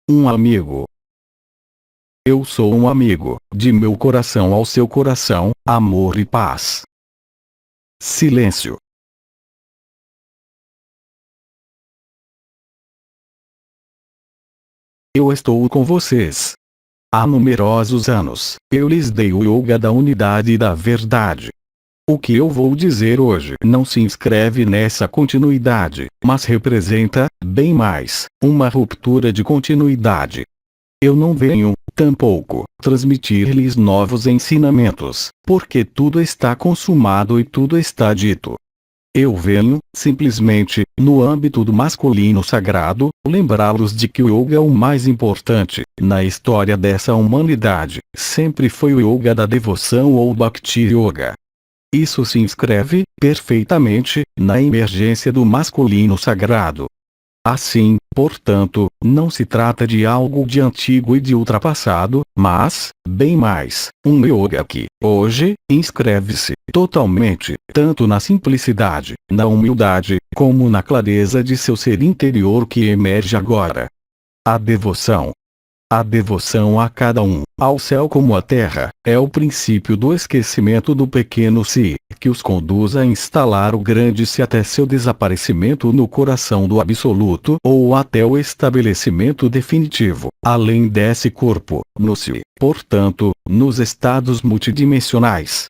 Um amigo. Eu sou um amigo, de meu coração ao seu coração, amor e paz. Silêncio. Eu estou com vocês. Há numerosos anos, eu lhes dei o yoga da unidade e da verdade. O que eu vou dizer hoje não se inscreve nessa continuidade, mas representa, bem mais, uma ruptura de continuidade. Eu não venho, tampouco, transmitir-lhes novos ensinamentos, porque tudo está consumado e tudo está dito. Eu venho, simplesmente, no âmbito do masculino sagrado, lembrá-los de que o yoga é o mais importante, na história dessa humanidade, sempre foi o yoga da devoção ou Bhakti Yoga. Isso se inscreve, perfeitamente, na emergência do masculino sagrado. Assim, portanto, não se trata de algo de antigo e de ultrapassado, mas, bem mais, um yoga que, hoje, inscreve-se, totalmente, tanto na simplicidade, na humildade, como na clareza de seu ser interior que emerge agora. A devoção. A devoção a cada um, ao céu como à terra, é o princípio do esquecimento do pequeno si, que os conduz a instalar o grande si até seu desaparecimento no coração do absoluto ou até o estabelecimento definitivo, além desse corpo, no si, portanto, nos estados multidimensionais.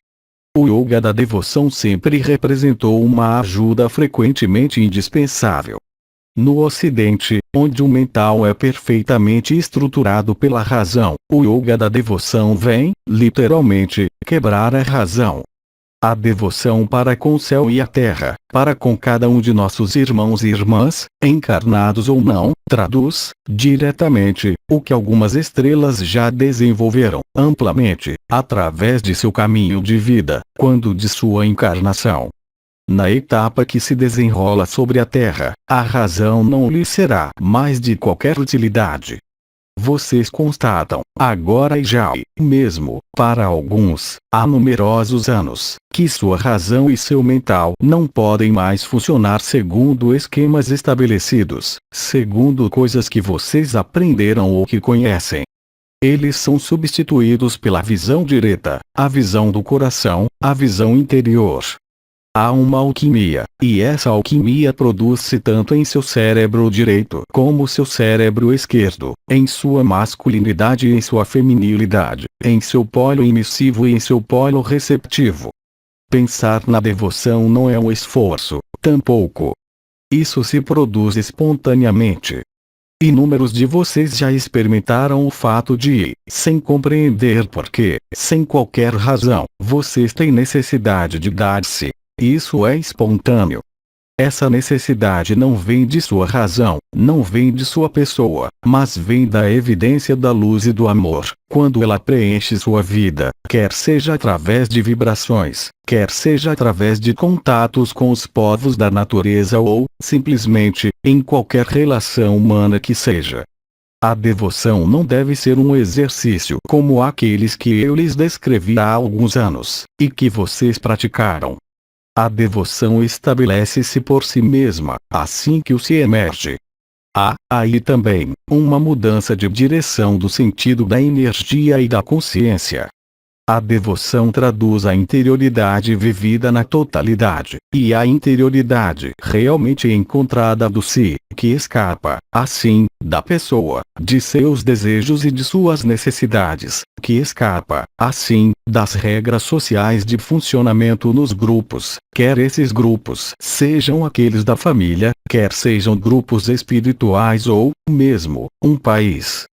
O yoga da devoção sempre representou uma ajuda frequentemente indispensável. No Ocidente, onde o mental é perfeitamente estruturado pela razão, o yoga da devoção vem, literalmente, quebrar a razão. A devoção para com o céu e a terra, para com cada um de nossos irmãos e irmãs, encarnados ou não, traduz, diretamente, o que algumas estrelas já desenvolveram, amplamente, através de seu caminho de vida, quando de sua encarnação. Na etapa que se desenrola sobre a Terra, a razão não lhe será mais de qualquer utilidade. Vocês constatam, agora e já e mesmo, para alguns, há numerosos anos, que sua razão e seu mental não podem mais funcionar segundo esquemas estabelecidos, segundo coisas que vocês aprenderam ou que conhecem. Eles são substituídos pela visão direta, a visão do coração, a visão interior. Há uma alquimia, e essa alquimia produz-se tanto em seu cérebro direito como seu cérebro esquerdo, em sua masculinidade e em sua feminilidade, em seu polo emissivo e em seu polo receptivo. Pensar na devoção não é um esforço, tampouco. Isso se produz espontaneamente. Inúmeros de vocês já experimentaram o fato de, sem compreender porquê, sem qualquer razão, vocês têm necessidade de dar-se. Isso é espontâneo. Essa necessidade não vem de sua razão, não vem de sua pessoa, mas vem da evidência da luz e do amor, quando ela preenche sua vida, quer seja através de vibrações, quer seja através de contatos com os povos da natureza ou, simplesmente, em qualquer relação humana que seja. A devoção não deve ser um exercício como aqueles que eu lhes descrevi há alguns anos, e que vocês praticaram. A devoção estabelece-se por si mesma, assim que o si emerge. Há, aí também, uma mudança de direção do sentido da energia e da consciência. A devoção traduz a interioridade vivida na totalidade, e a interioridade realmente encontrada do si, que escapa, assim, da pessoa, de seus desejos e de suas necessidades, que escapa, assim, das regras sociais de funcionamento nos grupos, quer esses grupos sejam aqueles da família, quer sejam grupos espirituais ou, mesmo, um país.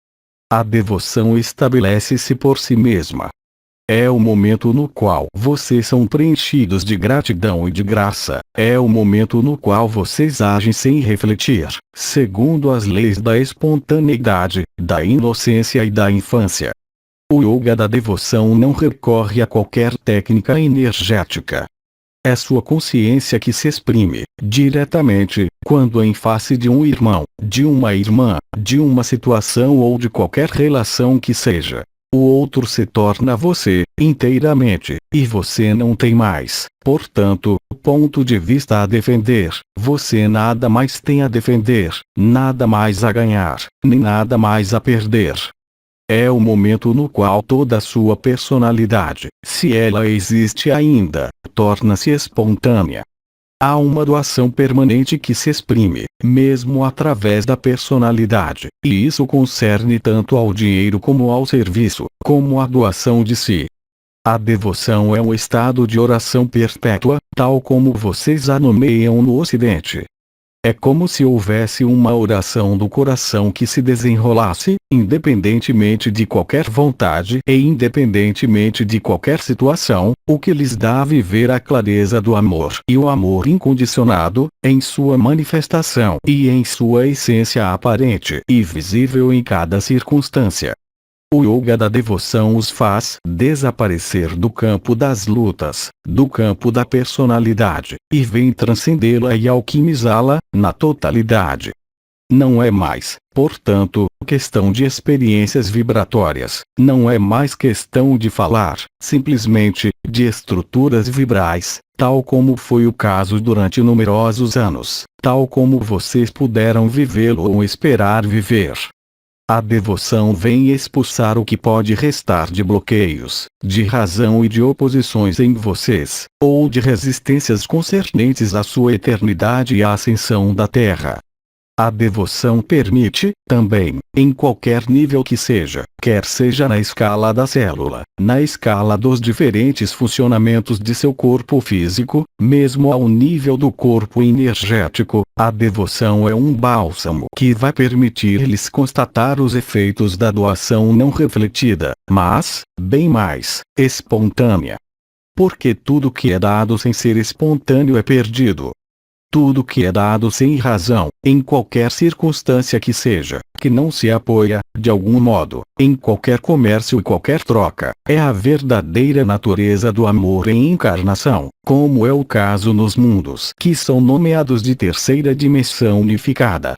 A devoção estabelece-se por si mesma. É o momento no qual vocês são preenchidos de gratidão e de graça, é o momento no qual vocês agem sem refletir, segundo as leis da espontaneidade, da inocência e da infância. O yoga da devoção não recorre a qualquer técnica energética. É sua consciência que se exprime, diretamente, quando em face de um irmão, de uma irmã, de uma situação ou de qualquer relação que seja. O outro se torna você, inteiramente, e você não tem mais, portanto, ponto de vista a defender, você nada mais tem a defender, nada mais a ganhar, nem nada mais a perder. É o momento no qual toda a sua personalidade, se ela existe ainda, torna-se espontânea. Há uma doação permanente que se exprime, mesmo através da personalidade, e isso concerne tanto ao dinheiro como ao serviço, como à doação de si. A devoção é um estado de oração perpétua, tal como vocês a nomeiam no Ocidente. É como se houvesse uma oração do coração que se desenrolasse, independentemente de qualquer vontade e independentemente de qualquer situação, o que lhes dá a viver a clareza do amor e o amor incondicionado, em sua manifestação e em sua essência aparente e visível em cada circunstância. O yoga da devoção os faz desaparecer do campo das lutas, do campo da personalidade, e vem transcendê-la e alquimizá-la, na totalidade. Não é mais, portanto, questão de experiências vibratórias, não é mais questão de falar, simplesmente, de estruturas vibrais, tal como foi o caso durante numerosos anos, tal como vocês puderam vivê-lo ou esperar viver. A devoção vem expulsar o que pode restar de bloqueios, de razão e de oposições em vocês, ou de resistências concernentes à sua eternidade e à ascensão da Terra. A devoção permite, também, em qualquer nível que seja, quer seja na escala da célula, na escala dos diferentes funcionamentos de seu corpo físico, mesmo ao nível do corpo energético, a devoção é um bálsamo que vai permitir-lhes constatar os efeitos da doação não refletida, mas, bem mais, espontânea. Porque tudo que é dado sem ser espontâneo é perdido. Tudo que é dado sem razão, em qualquer circunstância que seja, que não se apoia, de algum modo, em qualquer comércio e qualquer troca, é a verdadeira natureza do amor em encarnação, como é o caso nos mundos que são nomeados de terceira dimensão unificada.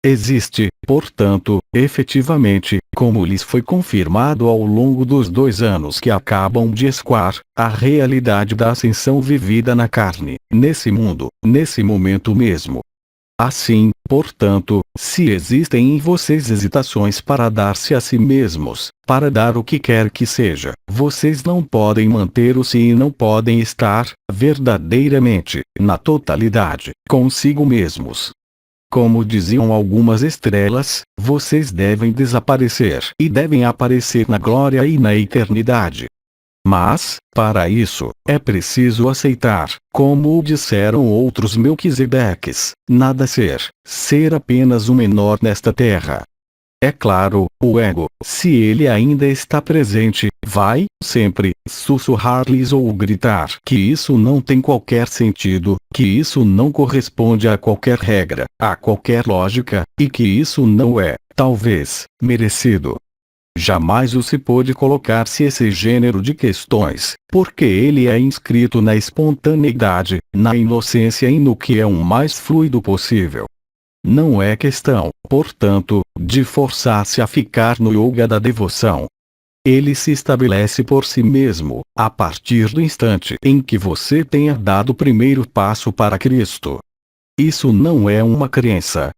Existe, portanto, efetivamente, como lhes foi confirmado ao longo dos 2 anos que acabam de escoar, a realidade da ascensão vivida na carne, nesse mundo, nesse momento mesmo. Assim, portanto, se existem em vocês hesitações para dar-se a si mesmos, para dar o que quer que seja, vocês não podem manter-o-se e não podem estar, verdadeiramente, na totalidade, consigo mesmos. Como diziam algumas estrelas, vocês devem desaparecer e devem aparecer na glória e na eternidade. Mas, para isso, é preciso aceitar, como o disseram outros Melquisedeques, nada ser, ser apenas o menor nesta terra. É claro, o ego, se ele ainda está presente, vai, sempre, sussurrar-lhes ou gritar que isso não tem qualquer sentido, que isso não corresponde a qualquer regra, a qualquer lógica, e que isso não é, talvez, merecido. Jamais o se pôde colocar-se esse gênero de questões, porque ele é inscrito na espontaneidade, na inocência e no que é o mais fluido possível. Não é questão, portanto, de forçar-se a ficar no yoga da devoção. Ele se estabelece por si mesmo, a partir do instante em que você tenha dado o primeiro passo para Cristo. Isso não é uma crença.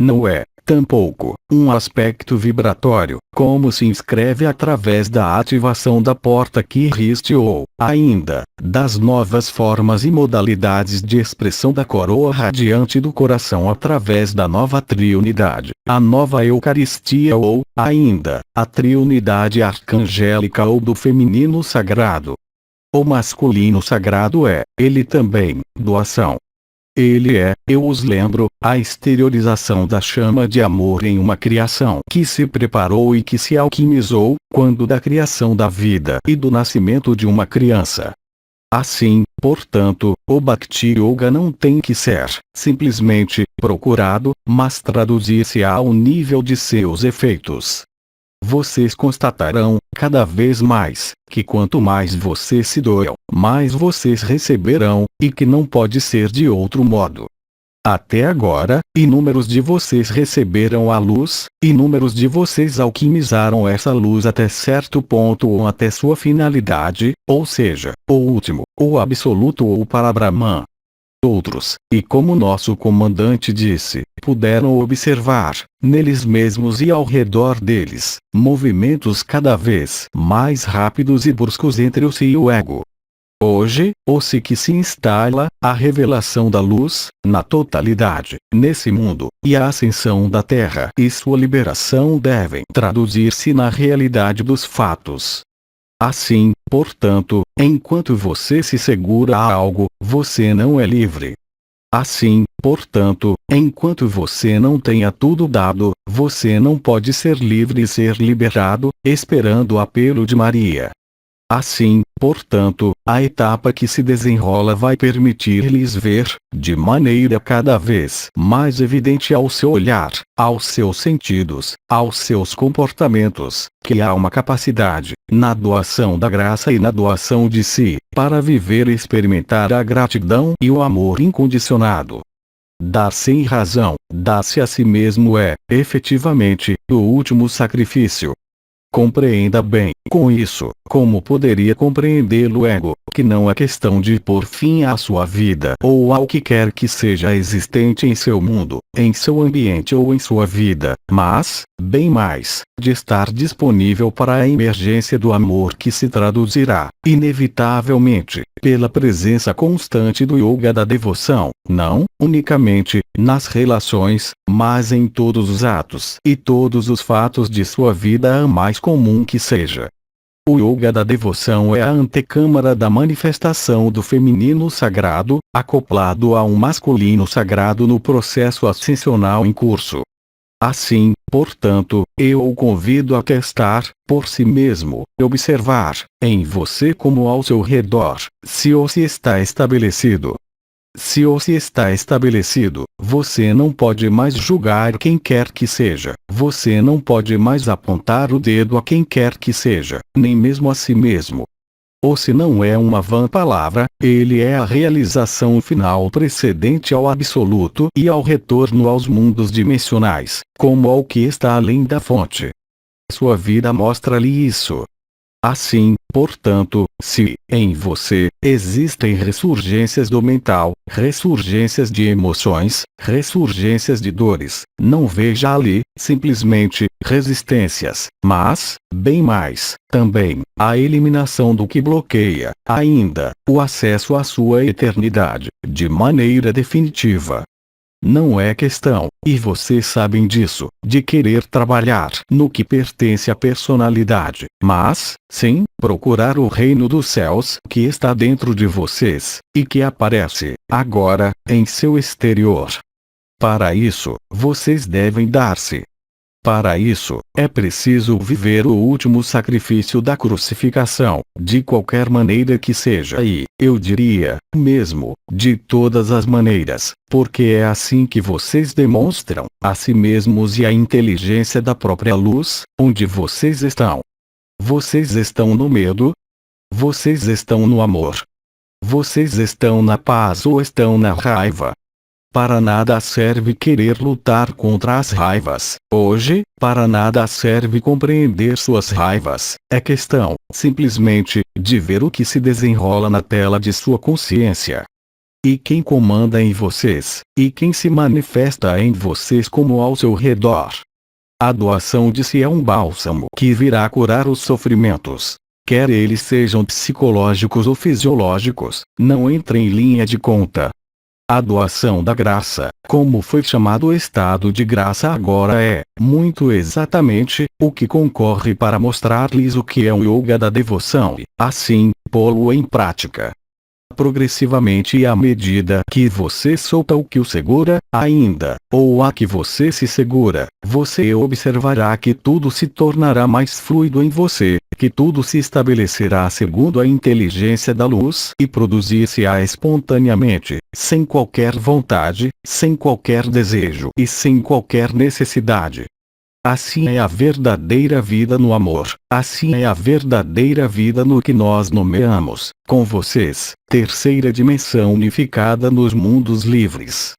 Não é, tampouco, um aspecto vibratório, como se inscreve através da ativação da porta que riste ou, ainda, das novas formas e modalidades de expressão da coroa radiante do coração através da nova triunidade, a nova Eucaristia ou, ainda, a triunidade arcangélica ou do feminino sagrado. O masculino sagrado é, ele também, doação. Ele é, eu os lembro, a exteriorização da chama de amor em uma criação que se preparou e que se alquimizou, quando da criação da vida e do nascimento de uma criança. Assim, portanto, o Bhakti Yoga não tem que ser, simplesmente, procurado, mas traduzir-se ao nível de seus efeitos. Vocês constatarão, cada vez mais, que quanto mais vocês se doam, mais vocês receberão, e que não pode ser de outro modo. Até agora, inúmeros de vocês receberam a luz, inúmeros de vocês alquimizaram essa luz até certo ponto ou até sua finalidade, ou seja, o último, o absoluto ou o Parabrahman. outros, e como nosso comandante disse, puderam observar, neles mesmos e ao redor deles, movimentos cada vez mais rápidos e bruscos entre o si e o ego. Hoje, o si que se instala, a revelação da luz, na totalidade, nesse mundo, e a ascensão da Terra e sua liberação devem traduzir-se na realidade dos fatos. Assim, portanto, enquanto você se segura a algo, você não é livre. Assim, portanto, enquanto você não tenha tudo dado, você não pode ser livre e ser liberado, esperando o apelo de Maria. Assim, portanto, a etapa que se desenrola vai permitir-lhes ver, de maneira cada vez mais evidente ao seu olhar, aos seus sentidos, aos seus comportamentos, que há uma capacidade, na doação da graça e na doação de si, para viver e experimentar a gratidão e o amor incondicionado. Dar-se em razão, dar-se a si mesmo é, efetivamente, o último sacrifício. Compreenda bem, com isso, como poderia compreendê-lo o ego, que não é questão de pôr fim à sua vida ou ao que quer que seja existente em seu mundo, em seu ambiente ou em sua vida, mas, bem mais, de estar disponível para a emergência do amor que se traduzirá, inevitavelmente, pela presença constante do yoga da devoção, não, unicamente, nas relações, mas em todos os atos e todos os fatos de sua vida, a mais comum que seja. O yoga da devoção é a antecâmara da manifestação do feminino sagrado, acoplado a um masculino sagrado no processo ascensional em curso. Assim, portanto, eu o convido a testar, por si mesmo, observar, em você como ao seu redor, se ou se está estabelecido. Se ou se está estabelecido, você não pode mais julgar quem quer que seja, você não pode mais apontar o dedo a quem quer que seja, nem mesmo a si mesmo. Ou se não é uma vã palavra, ele é a realização final precedente ao absoluto e ao retorno aos mundos dimensionais, como ao que está além da fonte. Sua vida mostra-lhe isso. Assim, portanto, se, em você, existem ressurgências do mental, ressurgências de emoções, ressurgências de dores, não veja ali, simplesmente, resistências, mas, bem mais, também, a eliminação do que bloqueia, ainda, o acesso à sua eternidade, de maneira definitiva. Não é questão, e vocês sabem disso, de querer trabalhar no que pertence à personalidade, mas, sim, procurar o reino dos céus que está dentro de vocês, e que aparece, agora, em seu exterior. Para isso, vocês devem dar-se. Para isso, é preciso viver o último sacrifício da crucificação, de qualquer maneira que seja e, eu diria, mesmo, de todas as maneiras, porque é assim que vocês demonstram, a si mesmos e a inteligência da própria luz, onde vocês estão. Vocês estão no medo? Vocês estão no amor? Vocês estão na paz ou estão na raiva? Para nada serve querer lutar contra as raivas. Hoje, para nada serve compreender suas raivas. É questão, simplesmente, de ver o que se desenrola na tela de sua consciência. E quem comanda em vocês, e quem se manifesta em vocês como ao seu redor. A doação de si é um bálsamo que virá curar os sofrimentos. Quer eles sejam psicológicos ou fisiológicos, não entra em linha de conta. A doação da graça, como foi chamado o estado de graça agora é, muito exatamente, o que concorre para mostrar-lhes o que é o yoga da devoção e, assim, pô-lo em prática. Progressivamente e à medida que você solta o que o segura, ainda, ou a que você se segura, você observará que tudo se tornará mais fluido em você, que tudo se estabelecerá segundo a inteligência da luz e produzir-se-á espontaneamente, sem qualquer vontade, sem qualquer desejo e sem qualquer necessidade. Assim é a verdadeira vida no amor, assim é a verdadeira vida no que nós nomeamos, com vocês, terceira dimensão unificada nos mundos livres.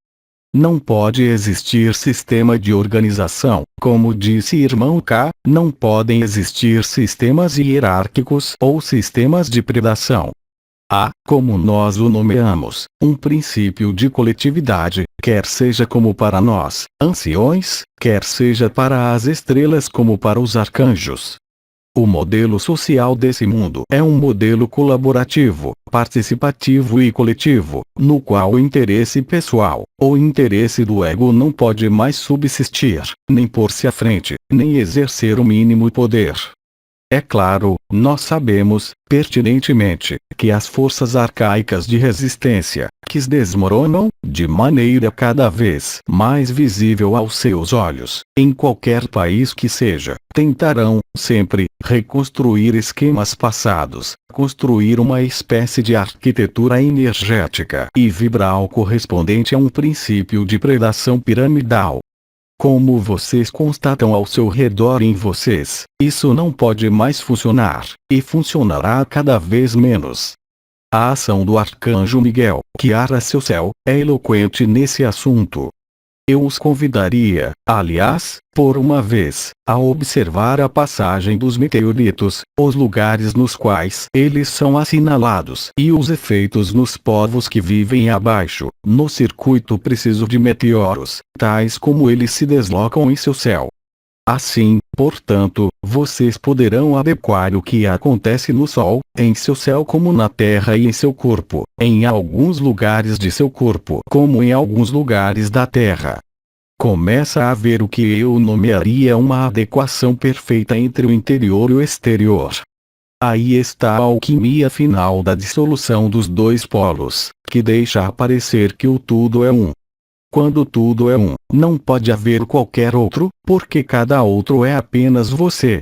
Não pode existir sistema de organização, como disse irmão K, não podem existir sistemas hierárquicos ou sistemas de predação. Há, como nós o nomeamos, um princípio de coletividade, quer seja como para nós, anciões, quer seja para as estrelas como para os arcanjos. O modelo social desse mundo é um modelo colaborativo, participativo e coletivo, no qual o interesse pessoal, ou interesse do ego não pode mais subsistir, nem pôr-se à frente, nem exercer o mínimo poder. É claro, nós sabemos, pertinentemente, que as forças arcaicas de resistência, que se desmoronam, de maneira cada vez mais visível aos seus olhos, em qualquer país que seja, tentarão, sempre, reconstruir esquemas passados, construir uma espécie de arquitetura energética e vibral correspondente a um princípio de predação piramidal. Como vocês constatam ao seu redor em vocês, isso não pode mais funcionar, e funcionará cada vez menos. A ação do arcanjo Miguel, que ara seu céu, é eloquente nesse assunto. Eu os convidaria, aliás, por uma vez, a observar a passagem dos meteoritos, os lugares nos quais eles são assinalados e os efeitos nos povos que vivem abaixo, no circuito preciso de meteoros, tais como eles se deslocam em seu céu. Assim, portanto, vocês poderão adequar o que acontece no Sol, em seu céu como na Terra e em seu corpo, em alguns lugares de seu corpo como em alguns lugares da Terra. Começa a haver o que eu nomearia uma adequação perfeita entre o interior e o exterior. Aí está a alquimia final da dissolução dos dois polos, que deixa aparecer que o tudo é um. Quando tudo é um, não pode haver qualquer outro, porque cada outro é apenas você.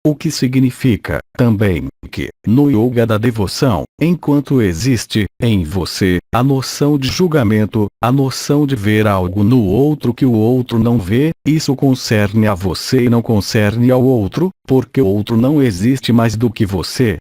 O que significa, também, que, no yoga da devoção, enquanto existe, em você, a noção de julgamento, a noção de ver algo no outro que o outro não vê, isso concerne a você e não concerne ao outro, porque o outro não existe mais do que você.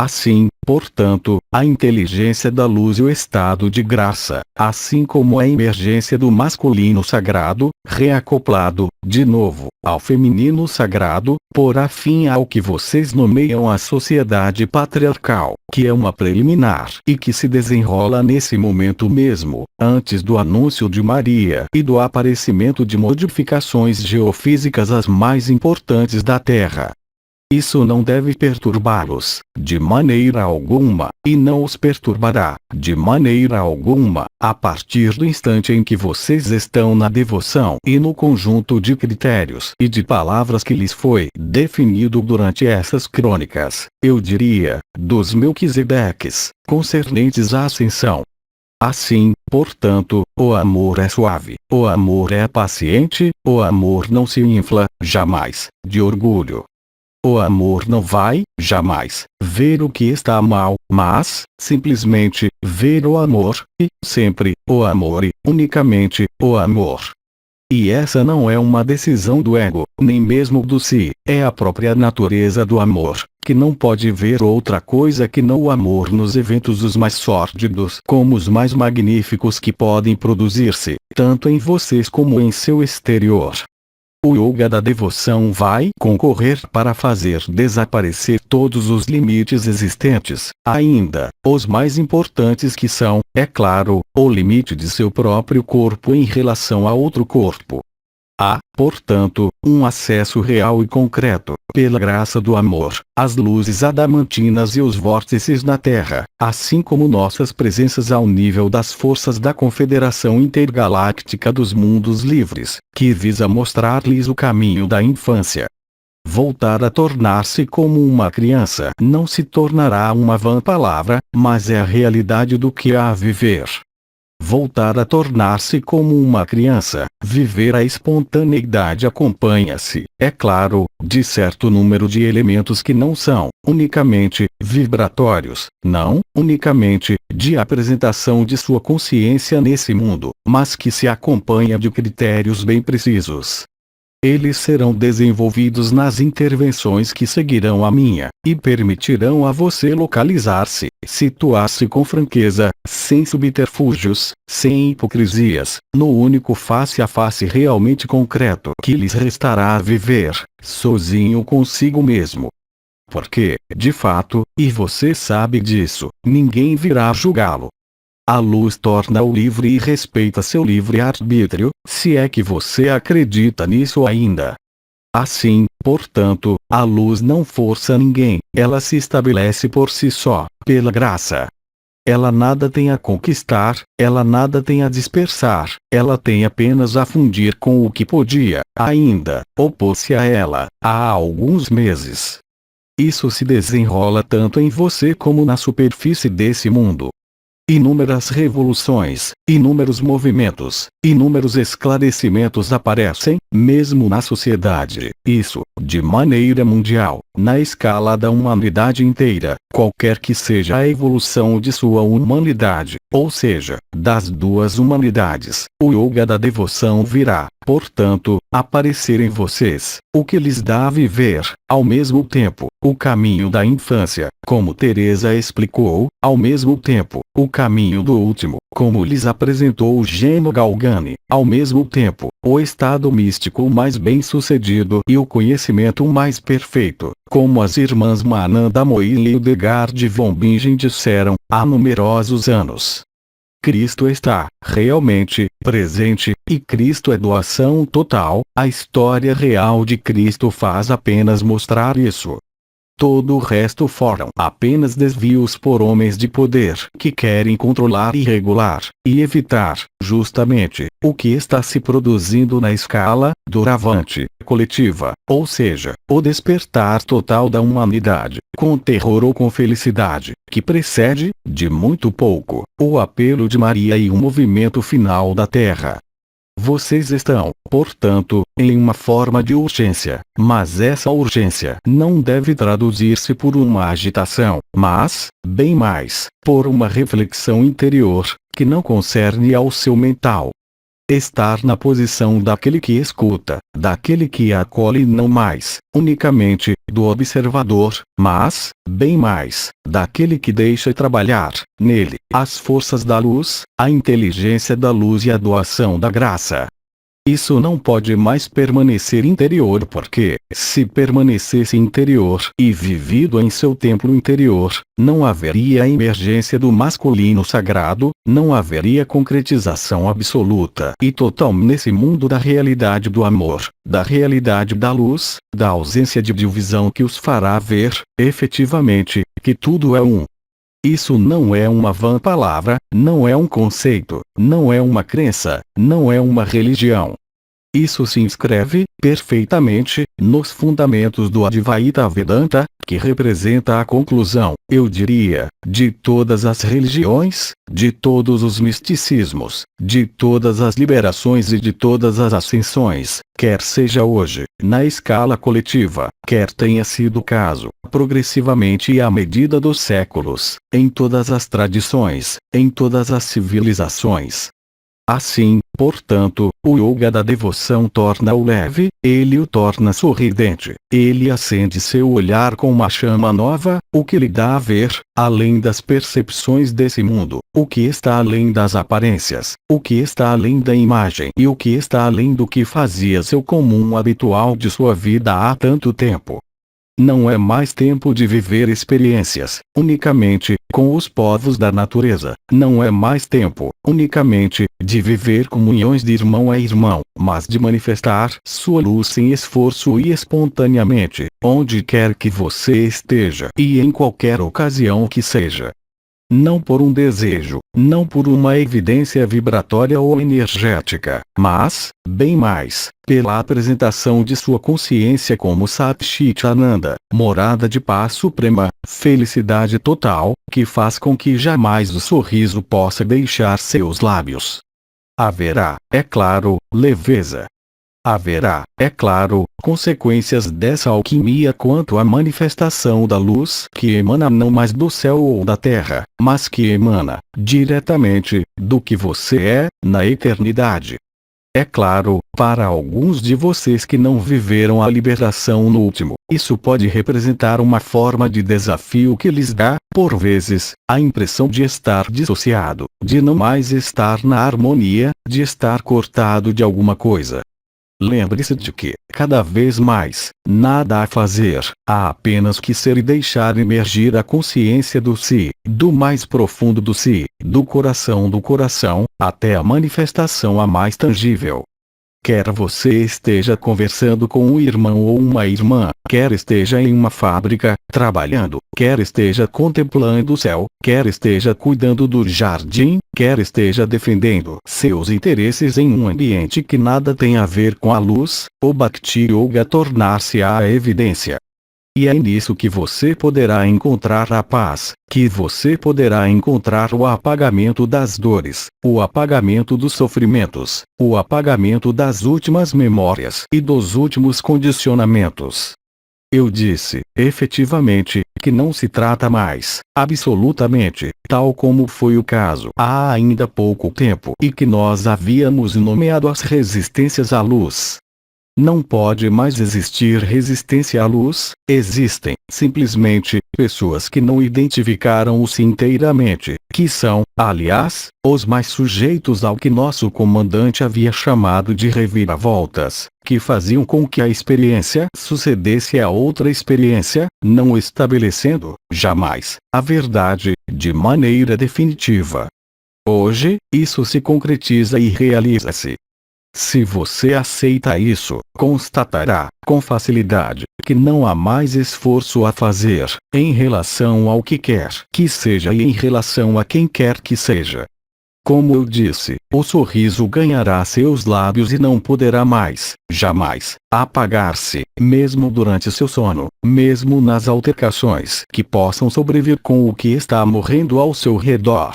Assim, portanto, a inteligência da luz e o estado de graça, assim como a emergência do masculino sagrado, reacoplado, de novo, ao feminino sagrado, porá fim ao que vocês nomeiam a sociedade patriarcal, que é uma preliminar e que se desenrola nesse momento mesmo, antes do anúncio de Maria e do aparecimento de modificações geofísicas as mais importantes da Terra. Isso não deve perturbá-los, de maneira alguma, e não os perturbará, de maneira alguma, a partir do instante em que vocês estão na devoção e no conjunto de critérios e de palavras que lhes foi definido durante essas crônicas, eu diria, dos Melquisedeques, concernentes à ascensão. Assim, portanto, o amor é suave, o amor é paciente, o amor não se infla, jamais, de orgulho. O amor não vai, jamais, ver o que está mal, mas, simplesmente, ver o amor, e, sempre, o amor e, unicamente, o amor. E essa não é uma decisão do ego, nem mesmo do si, é a própria natureza do amor, que não pode ver outra coisa que não o amor nos eventos os mais sórdidos como os mais magníficos que podem produzir-se, tanto em vocês como em seu exterior. O yoga da devoção vai concorrer para fazer desaparecer todos os limites existentes, ainda, os mais importantes que são, é claro, o limite de seu próprio corpo em relação a outro corpo. Há, portanto, um acesso real e concreto, pela graça do amor, às luzes adamantinas e os vórtices na Terra, assim como nossas presenças ao nível das forças da Confederação Intergaláctica dos Mundos Livres, que visa mostrar-lhes o caminho da infância. Voltar a tornar-se como uma criança não se tornará uma vã palavra, mas é a realidade do que há a viver. Voltar a tornar-se como uma criança, viver a espontaneidade acompanha-se, é claro, de certo número de elementos que não são, unicamente, vibratórios, não, unicamente, de apresentação de sua consciência nesse mundo, mas que se acompanha de critérios bem precisos. Eles serão desenvolvidos nas intervenções que seguirão a minha, e permitirão a você localizar-se, situar-se com franqueza, sem subterfúgios, sem hipocrisias, no único face a face realmente concreto que lhes restará a viver, sozinho consigo mesmo. porque, de fato, e você sabe disso, ninguém virá julgá-lo. A luz torna-o livre e respeita seu livre-arbítrio, se é que você acredita nisso ainda. Assim, portanto, a luz não força ninguém, ela se estabelece por si só, pela graça. Ela nada tem a conquistar, ela nada tem a dispersar, ela tem apenas a fundir com o que podia, ainda, opor-se a ela, há alguns meses. Isso se desenrola tanto em você como na superfície desse mundo. Inúmeras revoluções, inúmeros movimentos, inúmeros esclarecimentos aparecem, mesmo na sociedade, isso, de maneira mundial, na escala da humanidade inteira, qualquer que seja a evolução de sua humanidade, ou seja, das duas humanidades, o yoga da devoção virá, portanto, aparecer em vocês, o que lhes dá a viver, ao mesmo tempo, o caminho da infância, como Teresa explicou, ao mesmo tempo, o caminho do último, como lhes apresentou Geno Galgani, ao mesmo tempo, o estado místico mais bem-sucedido e o conhecimento mais perfeito, como as irmãs Mananda Moy e Hildegard von Bingen disseram, há numerosos anos. Cristo está, realmente, presente, e Cristo é doação total, a história real de Cristo faz apenas mostrar isso. Todo o resto foram apenas desvios por homens de poder que querem controlar e regular, e evitar, justamente, o que está se produzindo na escala, doravante, coletiva, ou seja, o despertar total da humanidade, com terror ou com felicidade, que precede, de muito pouco, o apelo de Maria e o movimento final da Terra. Vocês estão, portanto, em uma forma de urgência, mas essa urgência não deve traduzir-se por uma agitação, mas, bem mais, por uma reflexão interior, que não concerne ao seu mental. Estar na posição daquele que escuta, daquele que acolhe não mais, unicamente, do observador, mas, bem mais, daquele que deixa trabalhar, nele, as forças da luz, a inteligência da luz e a doação da graça. Isso não pode mais permanecer interior porque, se permanecesse interior e vivido em seu templo interior, não haveria a emergência do masculino sagrado, não haveria concretização absoluta e total nesse mundo da realidade do amor, da realidade da luz, da ausência de divisão que os fará ver, efetivamente, que tudo é um. Isso não é uma vã palavra, não é um conceito, não é uma crença, não é uma religião. Isso se inscreve, perfeitamente, nos fundamentos do Advaita Vedanta, que representa a conclusão, eu diria, de todas as religiões, de todos os misticismos, de todas as liberações e de todas as ascensões, quer seja hoje, na escala coletiva, quer tenha sido o caso, progressivamente e à medida dos séculos, em todas as tradições, em todas as civilizações. Assim, portanto, o yoga da devoção torna-o leve, ele o torna sorridente, ele acende seu olhar com uma chama nova, o que lhe dá a ver, além das percepções desse mundo, o que está além das aparências, o que está além da imagem e o que está além do que fazia seu comum habitual de sua vida há tanto tempo. Não é mais tempo de viver experiências, unicamente, com os povos da natureza. Não é mais tempo, unicamente, de viver comunhões de irmão a irmão, mas de manifestar sua luz sem esforço e espontaneamente, onde quer que você esteja e em qualquer ocasião que seja. Não por um desejo, não por uma evidência vibratória ou energética, mas, bem mais, pela apresentação de sua consciência como Satchitananda, morada de paz suprema, felicidade total, que faz com que jamais o sorriso possa deixar seus lábios. Haverá, é claro, leveza. Haverá, é claro, consequências dessa alquimia quanto à manifestação da luz que emana não mais do céu ou da terra, mas que emana, diretamente, do que você é, na eternidade. É claro, para alguns de vocês que não viveram a liberação no último, isso pode representar uma forma de desafio que lhes dá, por vezes, a impressão de estar dissociado, de não mais estar na harmonia, de estar cortado de alguma coisa. Lembre-se de que, cada vez mais, nada a fazer, há apenas que ser e deixar emergir a consciência do si, do mais profundo do si, do coração, até a manifestação a mais tangível. Quer você esteja conversando com um irmão ou uma irmã, quer esteja em uma fábrica, trabalhando, quer esteja contemplando o céu, quer esteja cuidando do jardim, quer esteja defendendo seus interesses em um ambiente que nada tem a ver com a luz, o Bhakti Yoga tornar-se-á a evidência. E é nisso que você poderá encontrar a paz, que você poderá encontrar o apagamento das dores, o apagamento dos sofrimentos, o apagamento das últimas memórias e dos últimos condicionamentos. Eu disse, efetivamente, que não se trata mais, absolutamente, tal como foi o caso há ainda pouco tempo e que nós havíamos nomeado as resistências à luz. Não pode mais existir resistência à luz, existem, simplesmente, pessoas que não identificaram-se inteiramente, que são, aliás, os mais sujeitos ao que nosso comandante havia chamado de reviravoltas, que faziam com que a experiência sucedesse a outra experiência, não estabelecendo, jamais, a verdade, de maneira definitiva. Hoje, isso se concretiza e realiza-se. Se você aceita isso, constatará, com facilidade, que não há mais esforço a fazer, em relação ao que quer que seja e em relação a quem quer que seja. Como eu disse, o sorriso ganhará seus lábios e não poderá mais, jamais, apagar-se, mesmo durante seu sono, mesmo nas altercações que possam sobreviver com o que está morrendo ao seu redor.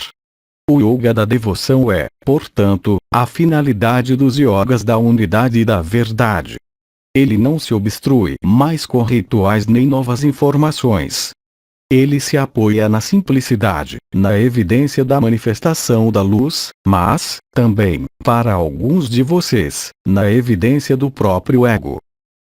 O yoga da devoção é, portanto, a finalidade dos yogas da unidade e da verdade. Ele não se obstrui mais com rituais nem novas informações. Ele se apoia na simplicidade, na evidência da manifestação da luz, mas, também, para alguns de vocês, na evidência do próprio ego.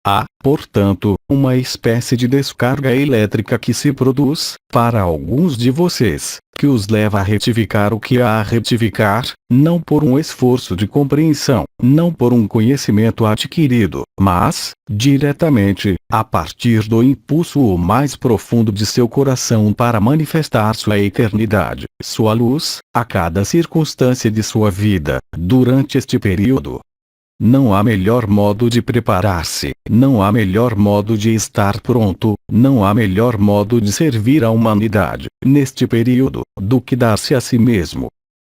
Há, portanto, uma espécie de descarga elétrica que se produz, para alguns de vocês, que os leva a retificar o que há a retificar, não por um esforço de compreensão, não por um conhecimento adquirido, mas, diretamente, a partir do impulso o mais profundo de seu coração para manifestar sua eternidade, sua luz, a cada circunstância de sua vida, durante este período. Não há melhor modo de preparar-se, não há melhor modo de estar pronto, não há melhor modo de servir à humanidade, neste período, do que dar-se a si mesmo.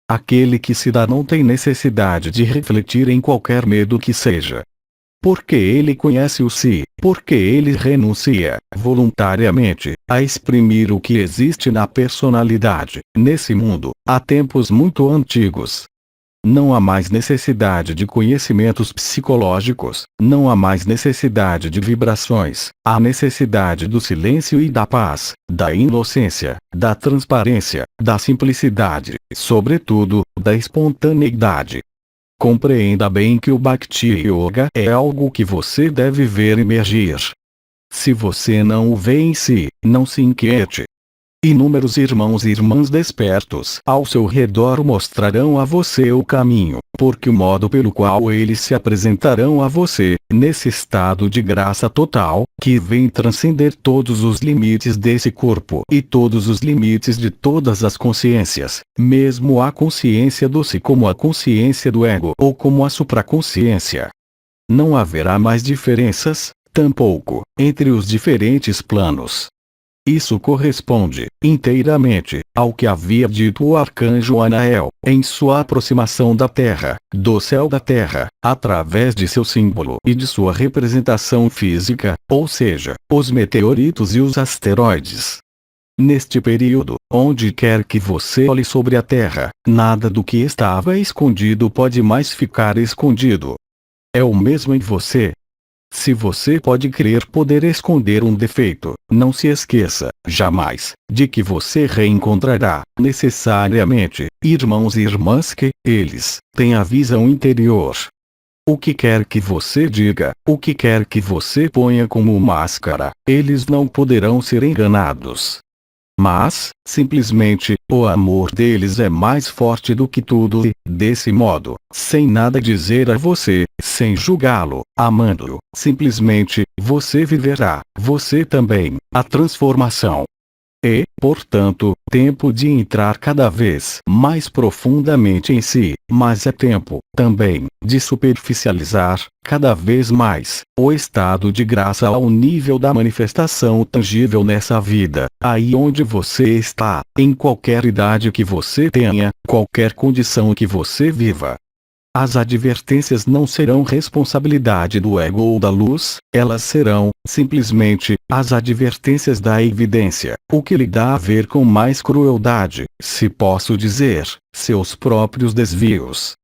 Aquele que se dá não tem necessidade de refletir em qualquer medo que seja. Porque ele conhece o si, porque ele renuncia, voluntariamente, a exprimir o que existe na personalidade, nesse mundo, há tempos muito antigos. Não há mais necessidade de conhecimentos psicológicos, não há mais necessidade de vibrações, há necessidade do silêncio e da paz, da inocência, da transparência, da simplicidade, sobretudo, da espontaneidade. Compreenda bem que o Bhakti Yoga é algo que você deve ver emergir. Se você não o vê em si, não se inquiete. Inúmeros irmãos e irmãs despertos ao seu redor mostrarão a você o caminho, porque o modo pelo qual eles se apresentarão a você, nesse estado de graça total, que vem transcender todos os limites desse corpo e todos os limites de todas as consciências, mesmo a consciência do si como a consciência do ego ou como a supraconsciência. Não haverá mais diferenças, tampouco, entre os diferentes planos. Isso corresponde, inteiramente, ao que havia dito o arcanjo Anael, em sua aproximação da Terra, do céu da Terra, através de seu símbolo e de sua representação física, ou seja, os meteoritos e os asteroides. Neste período, onde quer que você olhe sobre a Terra, nada do que estava escondido pode mais ficar escondido. É o mesmo em você. Se você pode crer poder esconder um defeito, não se esqueça, jamais, de que você reencontrará, necessariamente, irmãos e irmãs que, eles, têm a visão interior. O que quer que você diga, o que quer que você ponha como máscara, eles não poderão ser enganados. Mas, simplesmente, o amor deles é mais forte do que tudo e, desse modo, sem nada dizer a você, sem julgá-lo, amando-o, simplesmente, você viverá, você também, a transformação. E, portanto, tempo de entrar cada vez mais profundamente em si, mas é tempo, também, de superficializar, cada vez mais, o estado de graça ao nível da manifestação tangível nessa vida, aí onde você está, em qualquer idade que você tenha, qualquer condição que você viva. As advertências não serão responsabilidade do ego ou da luz, elas serão, simplesmente, as advertências da evidência, o que lhe dá a ver com mais crueldade, se posso dizer, seus próprios desvios.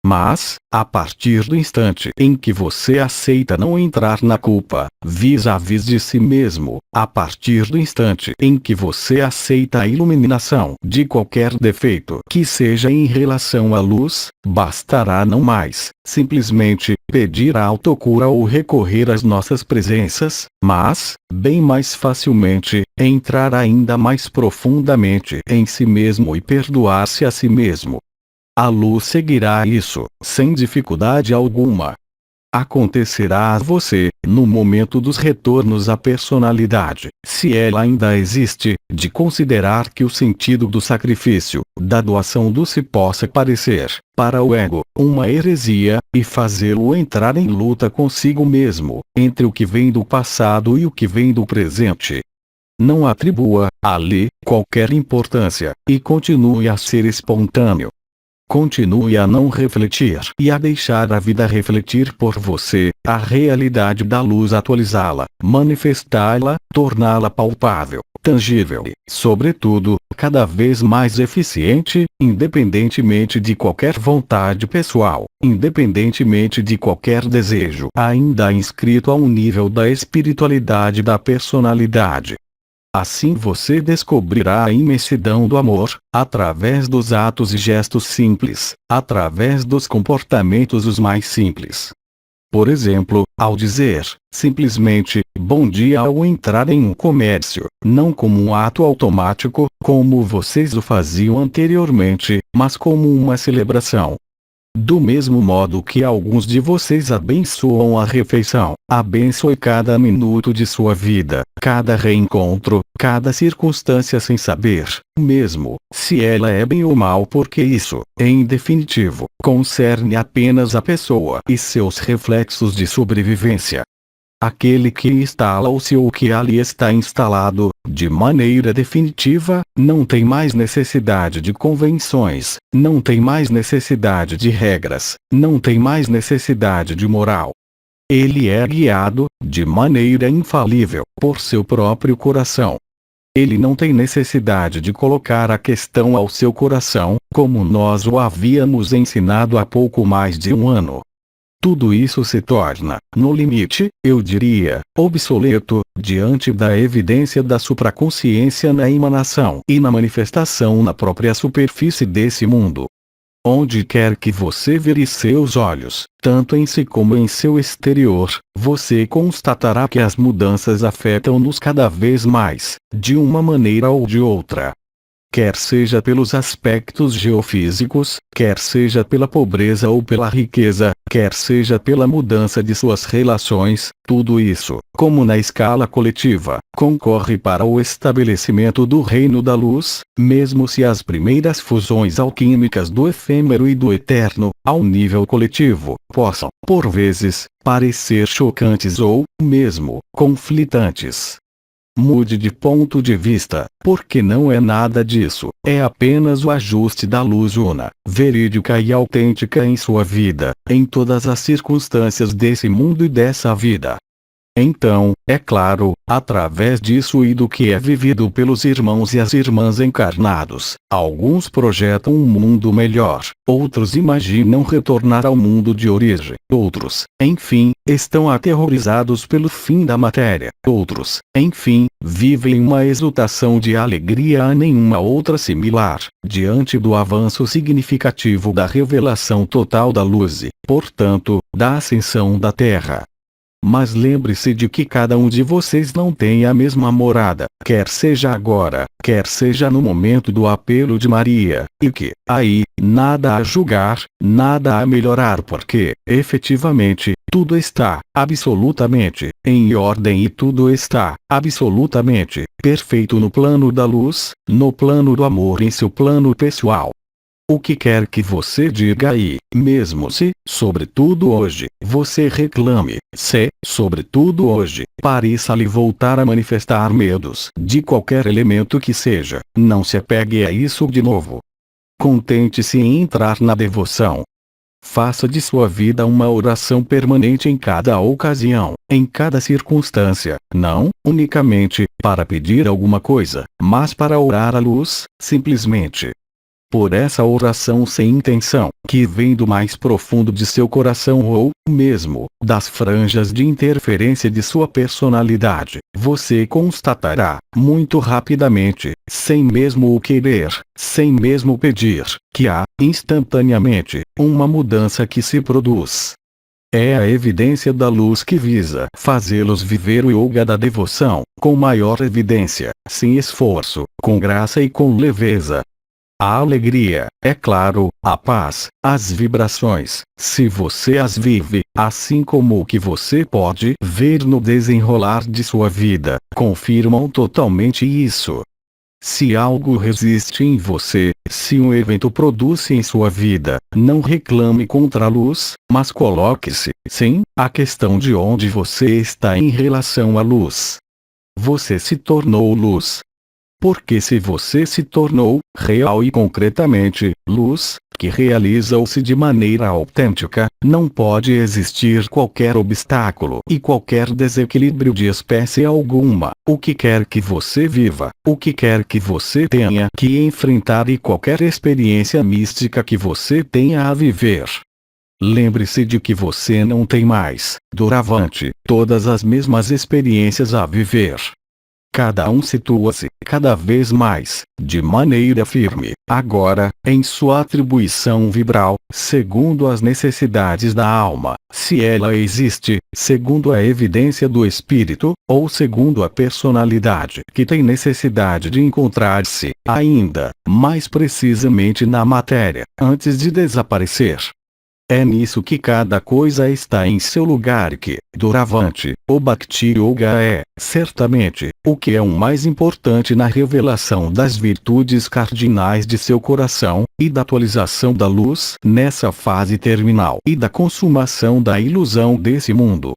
Mas, a partir do instante em que você aceita não entrar na culpa, vis-à-vis de si mesmo, a partir do instante em que você aceita a iluminação de qualquer defeito que seja em relação à luz, bastará não mais, simplesmente, pedir a autocura ou recorrer às nossas presenças, mas, bem mais facilmente, entrar ainda mais profundamente em si mesmo e perdoar-se a si mesmo. A luz seguirá isso, sem dificuldade alguma. Acontecerá a você, no momento dos retornos à personalidade, se ela ainda existe, de considerar que o sentido do sacrifício, da doação do si possa parecer, para o ego, uma heresia, e fazê-lo entrar em luta consigo mesmo, entre o que vem do passado e o que vem do presente. Não atribua, ali, qualquer importância, e continue a ser espontâneo. Continue a não refletir e a deixar a vida refletir por você, a realidade da luz atualizá-la, manifestá-la, torná-la palpável, tangível e, sobretudo, cada vez mais eficiente, independentemente de qualquer vontade pessoal, independentemente de qualquer desejo ainda inscrito a um nível da espiritualidade da personalidade. Assim você descobrirá a imensidão do amor, através dos atos e gestos simples, através dos comportamentos os mais simples. Por exemplo, ao dizer, simplesmente, bom dia ao entrar em um comércio, não como um ato automático, como vocês o faziam anteriormente, mas como uma celebração. Do mesmo modo que alguns de vocês abençoam a refeição, abençoe cada minuto de sua vida, cada reencontro, cada circunstância sem saber, mesmo, se ela é bem ou mal, porque isso, em definitivo, concerne apenas a pessoa e seus reflexos de sobrevivência. Aquele que instala-se ou que ali está instalado, de maneira definitiva, não tem mais necessidade de convenções, não tem mais necessidade de regras, não tem mais necessidade de moral. Ele é guiado, de maneira infalível, por seu próprio coração. Ele não tem necessidade de colocar a questão ao seu coração, como nós o havíamos ensinado há pouco mais de um ano. Tudo isso se torna, no limite, eu diria, obsoleto, diante da evidência da supraconsciência na emanação e na manifestação na própria superfície desse mundo. Onde quer que você vire seus olhos, tanto em si como em seu exterior, você constatará que as mudanças afetam-nos cada vez mais, de uma maneira ou de outra. Quer seja pelos aspectos geofísicos, quer seja pela pobreza ou pela riqueza, quer seja pela mudança de suas relações, tudo isso, como na escala coletiva, concorre para o estabelecimento do reino da luz, mesmo se as primeiras fusões alquímicas do efêmero e do eterno, ao nível coletivo, possam, por vezes, parecer chocantes ou, mesmo, conflitantes. Mude de ponto de vista, porque não é nada disso, é apenas o ajuste da luz una, verídica e autêntica em sua vida, em todas as circunstâncias desse mundo e dessa vida. Então, é claro, através disso e do que é vivido pelos irmãos e as irmãs encarnados, alguns projetam um mundo melhor, outros imaginam retornar ao mundo de origem, outros, enfim, estão aterrorizados pelo fim da matéria, outros, enfim, vivem uma exultação de alegria a nenhuma outra similar, diante do avanço significativo da revelação total da luz e, portanto, da ascensão da Terra. mas lembre-se de que cada um de vocês não tem a mesma morada, quer seja agora, quer seja no momento do apelo de Maria, e que, aí, nada a julgar, nada a melhorar porque, efetivamente, tudo está, absolutamente, em ordem e tudo está, absolutamente, perfeito no plano da luz, no plano do amor em seu plano pessoal. O que quer que você diga aí, mesmo se, sobretudo hoje, você reclame, se, sobretudo hoje, pareça lhe voltar a manifestar medos, de qualquer elemento que seja, não se apegue a isso de novo. Contente-se em entrar na devoção. Faça de sua vida uma oração permanente em cada ocasião, em cada circunstância, não, unicamente, para pedir alguma coisa, mas para orar à luz, simplesmente. Por essa oração sem intenção, que vem do mais profundo de seu coração ou, mesmo, das franjas de interferência de sua personalidade, você constatará, muito rapidamente, sem mesmo o querer, sem mesmo pedir, que há, instantaneamente, uma mudança que se produz. É a evidência da luz que visa fazê-los viver o yoga da devoção, com maior evidência, sem esforço, com graça e com leveza. A alegria, é claro, a paz, as vibrações, se você as vive, assim como o que você pode ver no desenrolar de sua vida, confirmam totalmente isso. Se algo resiste em você, se um evento produz em sua vida, não reclame contra a luz, mas coloque-se, sim, a questão de onde você está em relação à luz. Você se tornou luz. Porque se você se tornou, real e concretamente, luz, que realiza-se de maneira autêntica, não pode existir qualquer obstáculo e qualquer desequilíbrio de espécie alguma, o que quer que você viva, o que quer que você tenha que enfrentar e qualquer experiência mística que você tenha a viver. Lembre-se de que você não tem mais, doravante, todas as mesmas experiências a viver. Cada um situa-se, cada vez mais, de maneira firme, agora, em sua atribuição vibral, segundo as necessidades da alma, se ela existe, segundo a evidência do espírito, ou segundo a personalidade que tem necessidade de encontrar-se, ainda, mais precisamente na matéria, antes de desaparecer. É nisso que cada coisa está em seu lugar e que, doravante, o Bhakti Yoga é, certamente, o que é o mais importante na revelação das virtudes cardinais de seu coração, e da atualização da luz nessa fase terminal e da consumação da ilusão desse mundo.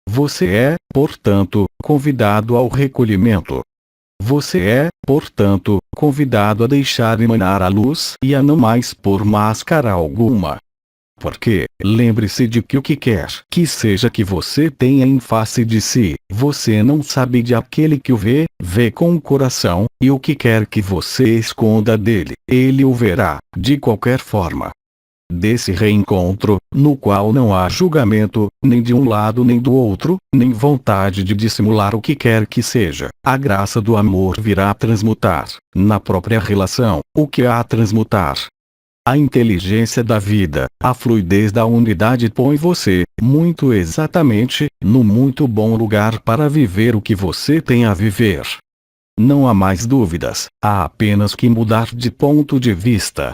Você é, portanto, convidado ao recolhimento. Você é, portanto, convidado a deixar emanar a luz e a não mais pôr máscara alguma. Porque, lembre-se de que o que quer que seja que você tenha em face de si, você não sabe de aquele que o vê, vê com o coração, e o que quer que você esconda dele, ele o verá, de qualquer forma. Desse reencontro, no qual não há julgamento, nem de um lado nem do outro, nem vontade de dissimular o que quer que seja, a graça do amor virá transmutar, na própria relação, o que há a transmutar. A inteligência da vida, a fluidez da unidade põe você, muito exatamente, no muito bom lugar para viver o que você tem a viver. Não há mais dúvidas, há apenas que mudar de ponto de vista.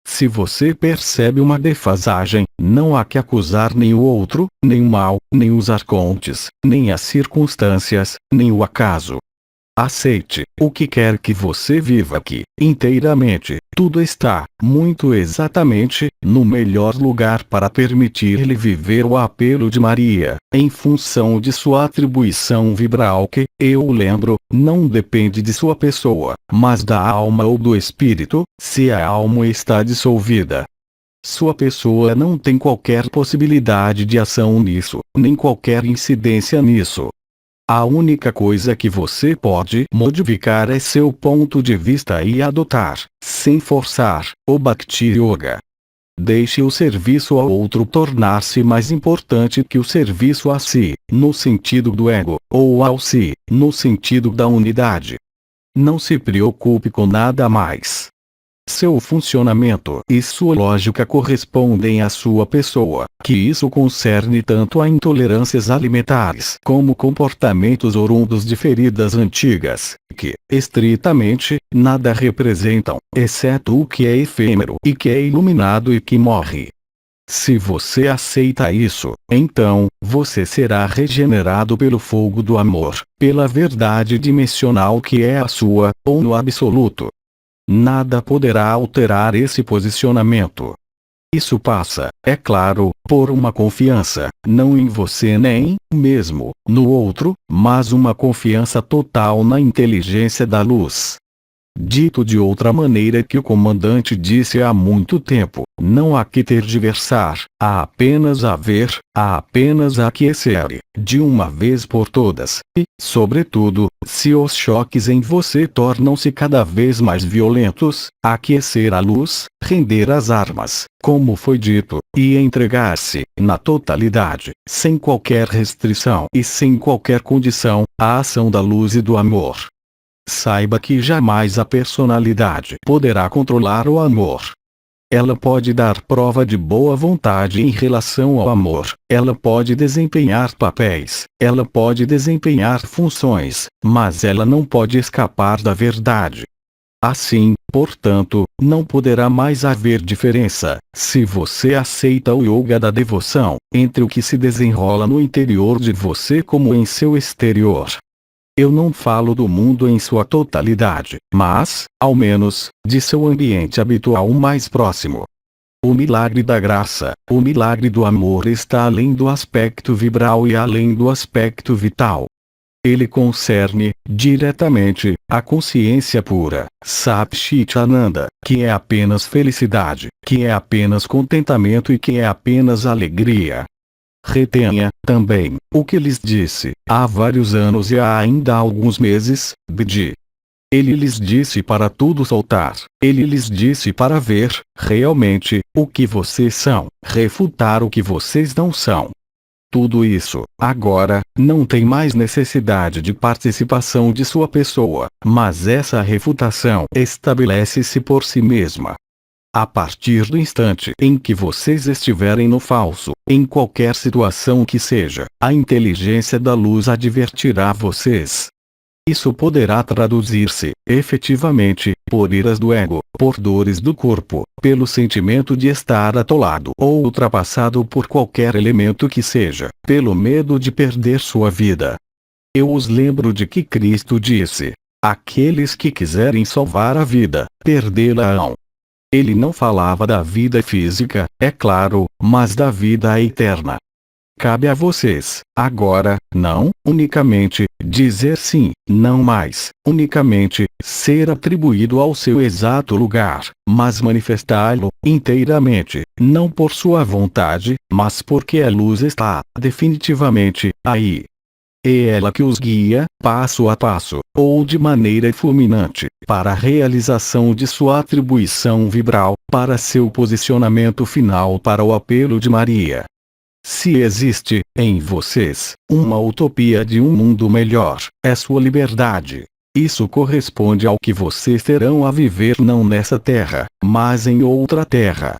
Se você percebe uma defasagem, não há que acusar nem o outro, nem o mal, nem os arcontes, nem as circunstâncias, nem o acaso. Aceite, o que quer que você viva aqui, inteiramente, tudo está, muito exatamente, no melhor lugar para permitir-lhe viver o apelo de Maria, em função de sua atribuição vibral que, eu lembro, não depende de sua pessoa, mas da alma ou do espírito, se a alma está dissolvida. Sua pessoa não tem qualquer possibilidade de ação nisso, nem qualquer incidência nisso. A única coisa que você pode modificar é seu ponto de vista e adotar, sem forçar, o Bhakti Yoga. Deixe o serviço ao outro tornar-se mais importante que o serviço a si, no sentido do ego, ou ao si, no sentido da unidade. Não se preocupe com nada mais. Seu funcionamento e sua lógica correspondem à sua pessoa, que isso concerne tanto a intolerâncias alimentares como comportamentos oriundos de feridas antigas, que, estritamente, nada representam, exceto o que é efêmero e que é iluminado e que morre. Se você aceita isso, então, você será regenerado pelo fogo do amor, pela verdade dimensional que é a sua, ou no absoluto. Nada poderá alterar esse posicionamento. Isso passa, é claro, por uma confiança, não em você nem, mesmo, no outro, mas uma confiança total na inteligência da luz. Dito de outra maneira que o comandante disse há muito tempo, não há que tergiversar, há apenas a ver, há apenas a aquecer, de uma vez por todas, e, sobretudo, se os choques em você tornam-se cada vez mais violentos, aquecer a luz, render as armas, como foi dito, e entregar-se, na totalidade, sem qualquer restrição e sem qualquer condição, à ação da luz e do amor. Saiba que jamais a personalidade poderá controlar o amor. Ela pode dar prova de boa vontade em relação ao amor, ela pode desempenhar papéis, ela pode desempenhar funções, mas ela não pode escapar da verdade. Assim, portanto, não poderá mais haver diferença, se você aceita o yoga da devoção, entre o que se desenrola no interior de você como em seu exterior. Eu não falo do mundo em sua totalidade, mas, ao menos, de seu ambiente habitual mais próximo. O milagre da graça, o milagre do amor está além do aspecto vibral e além do aspecto vital. Ele concerne, diretamente, a consciência pura, Sat Chit Ananda, que é apenas felicidade, que é apenas contentamento e que é apenas alegria. Retenha, também, o que lhes disse, há vários anos e há ainda alguns meses, Bidi. Ele lhes disse para tudo soltar, ele lhes disse para ver, realmente, o que vocês são, refutar o que vocês não são. Tudo isso, agora, não tem mais necessidade de participação de sua pessoa, mas essa refutação estabelece-se por si mesma. A partir do instante em que vocês estiverem no falso, em qualquer situação que seja, a inteligência da luz advertirá vocês. Isso poderá traduzir-se, efetivamente, por iras do ego, por dores do corpo, pelo sentimento de estar atolado ou ultrapassado por qualquer elemento que seja, pelo medo de perder sua vida. Eu os lembro de que Cristo disse: aqueles que quiserem salvar a vida, perdê-la-ão. Ele não falava da vida física, é claro, mas da vida eterna. Cabe a vocês, agora, não, unicamente, dizer sim, não mais, unicamente, ser atribuído ao seu exato lugar, mas manifestá-lo, inteiramente, não por sua vontade, mas porque a luz está, definitivamente, aí. É ela que os guia, passo a passo, ou de maneira fulminante, para a realização de sua atribuição vibral, para seu posicionamento final para o apelo de Maria. Se existe, em vocês, uma utopia de um mundo melhor, é sua liberdade. Isso corresponde ao que vocês terão a viver não nessa terra, mas em outra terra.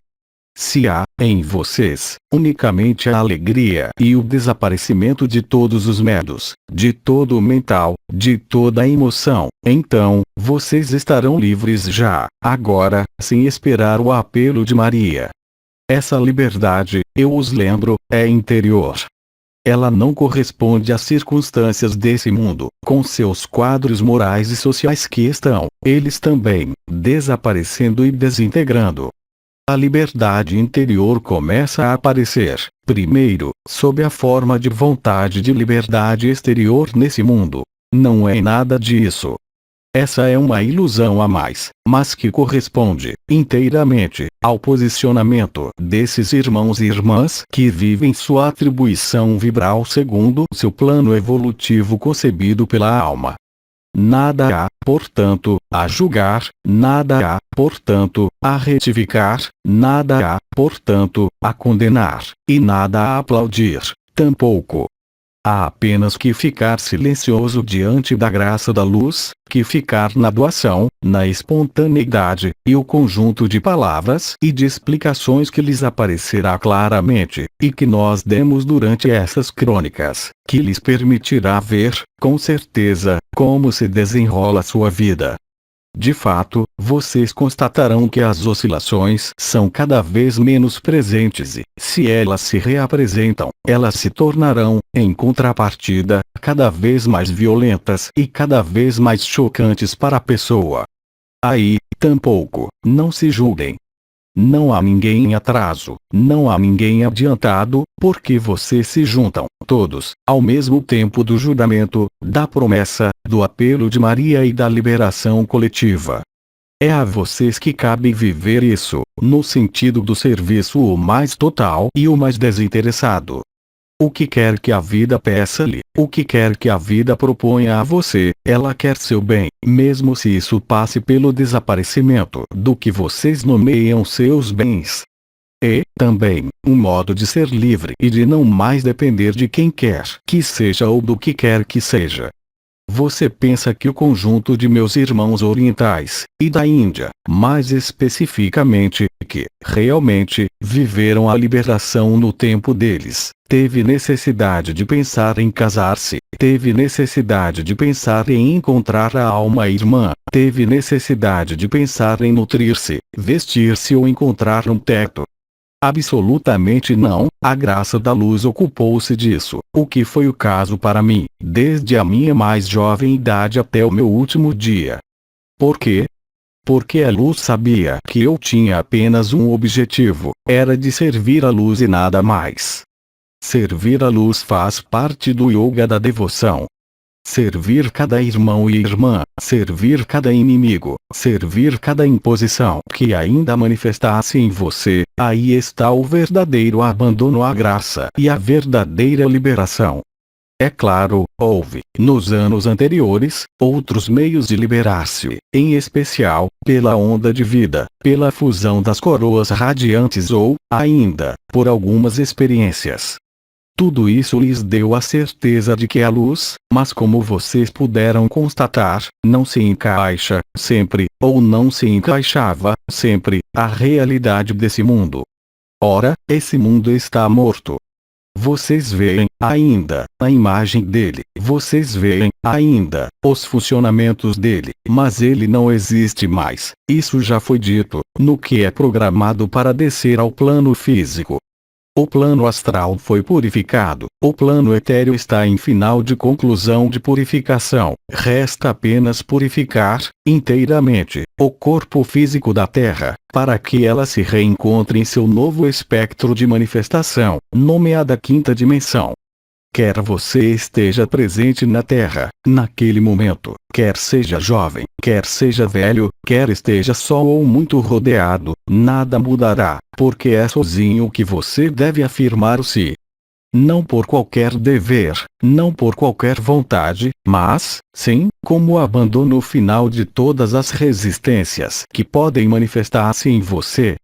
Se há, em vocês, unicamente a alegria e o desaparecimento de todos os medos, de todo o mental, de toda a emoção, então, vocês estarão livres já, agora, sem esperar o apelo de Maria. Essa liberdade, eu os lembro, é interior. Ela não corresponde às circunstâncias desse mundo, com seus quadros morais e sociais que estão, eles também, desaparecendo e desintegrando. A liberdade interior começa a aparecer, primeiro, sob a forma de vontade de liberdade exterior nesse mundo. Não é nada disso. Essa é uma ilusão a mais, mas que corresponde, inteiramente, ao posicionamento desses irmãos e irmãs que vivem sua atribuição vibral segundo seu plano evolutivo concebido pela alma. Nada há, portanto, a julgar, nada há, portanto, a retificar, nada há, portanto, a condenar, e nada a aplaudir, tampouco. Há apenas que ficar silencioso diante da graça da luz, que ficar na doação, na espontaneidade, e o conjunto de palavras e de explicações que lhes aparecerá claramente, e que nós demos durante essas crônicas, que lhes permitirá ver, com certeza, como se desenrola sua vida. De fato, vocês constatarão que as oscilações são cada vez menos presentes e, se elas se reapresentam, elas se tornarão, em contrapartida, cada vez mais violentas e cada vez mais chocantes para a pessoa. Aí, tampouco, não se julguem. Não há ninguém em atraso, não há ninguém adiantado, porque vocês se juntam, todos, ao mesmo tempo do juramento, da promessa, do apelo de Maria e da liberação coletiva. É a vocês que cabe viver isso, no sentido do serviço o mais total e o mais desinteressado. O que quer que a vida peça-lhe, o que quer que a vida proponha a você, ela quer seu bem, mesmo se isso passe pelo desaparecimento do que vocês nomeiam seus bens. E, também, um modo de ser livre e de não mais depender de quem quer que seja ou do que quer que seja. Você pensa que o conjunto de meus irmãos orientais, e da Índia, mais especificamente, que, realmente, viveram a liberação no tempo deles, teve necessidade de pensar em casar-se, teve necessidade de pensar em encontrar a alma irmã, teve necessidade de pensar em nutrir-se, vestir-se ou encontrar um teto. Absolutamente não, a graça da luz ocupou-se disso, o que foi o caso para mim, desde a minha mais jovem idade até o meu último dia. Por quê? Porque a luz sabia que eu tinha apenas um objetivo, era de servir a luz e nada mais. Servir a luz faz parte do yoga da devoção. Servir cada irmão e irmã, servir cada inimigo, servir cada imposição que ainda manifestasse em você, aí está o verdadeiro abandono à graça e a verdadeira liberação. É claro, houve, nos anos anteriores, outros meios de liberar-se, em especial, pela onda de vida, pela fusão das coroas radiantes ou, ainda, por algumas experiências. Tudo isso lhes deu a certeza de que a luz, mas como vocês puderam constatar, não se encaixa, sempre, ou não se encaixava, sempre, a realidade desse mundo. Ora, esse mundo está morto. Vocês veem, ainda, a imagem dele, vocês veem, ainda, os funcionamentos dele, mas ele não existe mais, isso já foi dito, no que é programado para descer ao plano físico. O plano astral foi purificado, o plano etéreo está em final de conclusão de purificação, resta apenas purificar, inteiramente, o corpo físico da Terra, para que ela se reencontre em seu novo espectro de manifestação, nomeada quinta dimensão. Quer você esteja presente na Terra, naquele momento, quer seja jovem, quer seja velho, quer esteja só ou muito rodeado, nada mudará, porque é sozinho que você deve afirmar o si. Não por qualquer dever, não por qualquer vontade, mas, sim, como o abandono final de todas as resistências que podem manifestar-se em você.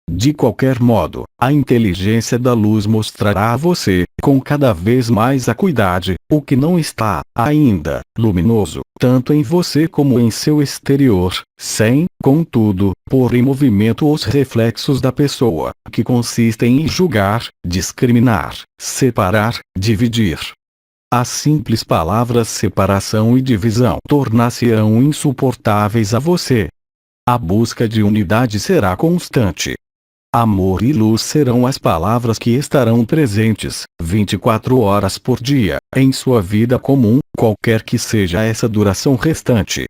De qualquer modo, a inteligência da luz mostrará a você, com cada vez mais acuidade, o que não está, ainda, luminoso, tanto em você como em seu exterior, sem, contudo, pôr em movimento os reflexos da pessoa, que consistem em julgar, discriminar, separar, dividir. As simples palavras separação e divisão tornar-se-ão insuportáveis a você. A busca de unidade será constante. Amor e luz serão as palavras que estarão presentes, 24 horas por dia, em sua vida comum, qualquer que seja essa duração restante.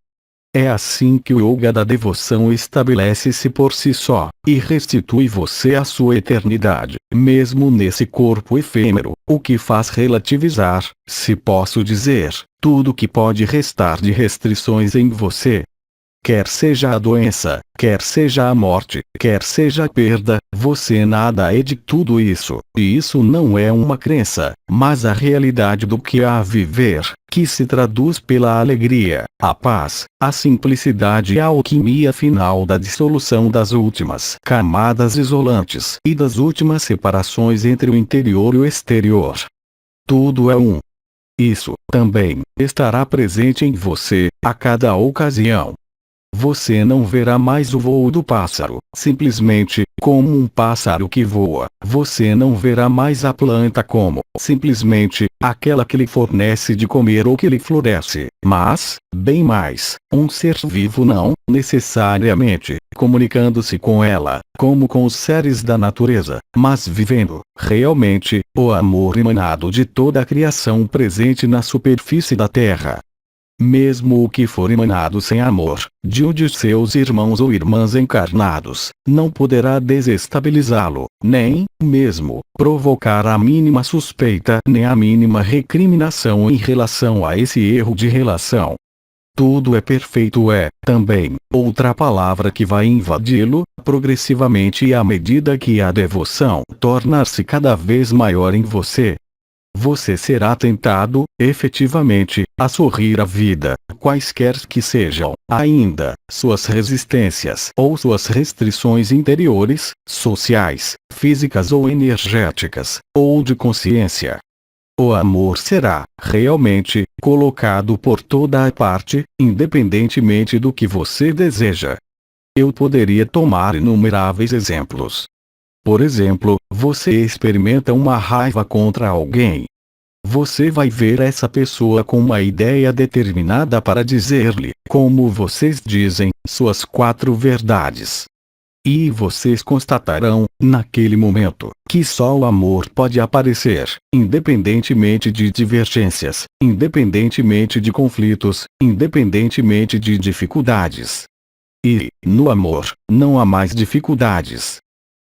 É assim que o yoga da devoção estabelece-se por si só, e restitui você à sua eternidade, mesmo nesse corpo efêmero, o que faz relativizar, se posso dizer, tudo que pode restar de restrições em você. Quer seja a doença, quer seja a morte, quer seja a perda, você nada é de tudo isso, e isso não é uma crença, mas a realidade do que há a viver, que se traduz pela alegria, a paz, a simplicidade e a alquimia final da dissolução das últimas camadas isolantes e das últimas separações entre o interior e o exterior. Tudo é um. Isso, também, estará presente em você, a cada ocasião. Você não verá mais o voo do pássaro, simplesmente, como um pássaro que voa. Você não verá mais a planta como, simplesmente, aquela que lhe fornece de comer ou que lhe floresce, mas, bem mais, um ser vivo não, necessariamente, comunicando-se com ela, como com os seres da natureza, mas vivendo, realmente, o amor emanado de toda a criação presente na superfície da Terra. Mesmo o que for emanado sem amor, de um de seus irmãos ou irmãs encarnados, não poderá desestabilizá-lo, nem, mesmo, provocar a mínima suspeita nem a mínima recriminação em relação a esse erro de relação. Tudo é perfeito também, outra palavra que vai invadi-lo, progressivamente à medida que a devoção tornar-se cada vez maior em você. Você será tentado, efetivamente, a sorrir à vida, quaisquer que sejam, ainda, suas resistências ou suas restrições interiores, sociais, físicas ou energéticas, ou de consciência. O amor será, realmente, colocado por toda a parte, independentemente do que você deseja. Eu poderia tomar inumeráveis exemplos. Por exemplo, você experimenta uma raiva contra alguém. Você vai ver essa pessoa com uma ideia determinada para dizer-lhe, como vocês dizem, suas 4 verdades. E vocês constatarão, naquele momento, que só o amor pode aparecer, independentemente de divergências, independentemente de conflitos, independentemente de dificuldades. E, no amor, não há mais dificuldades.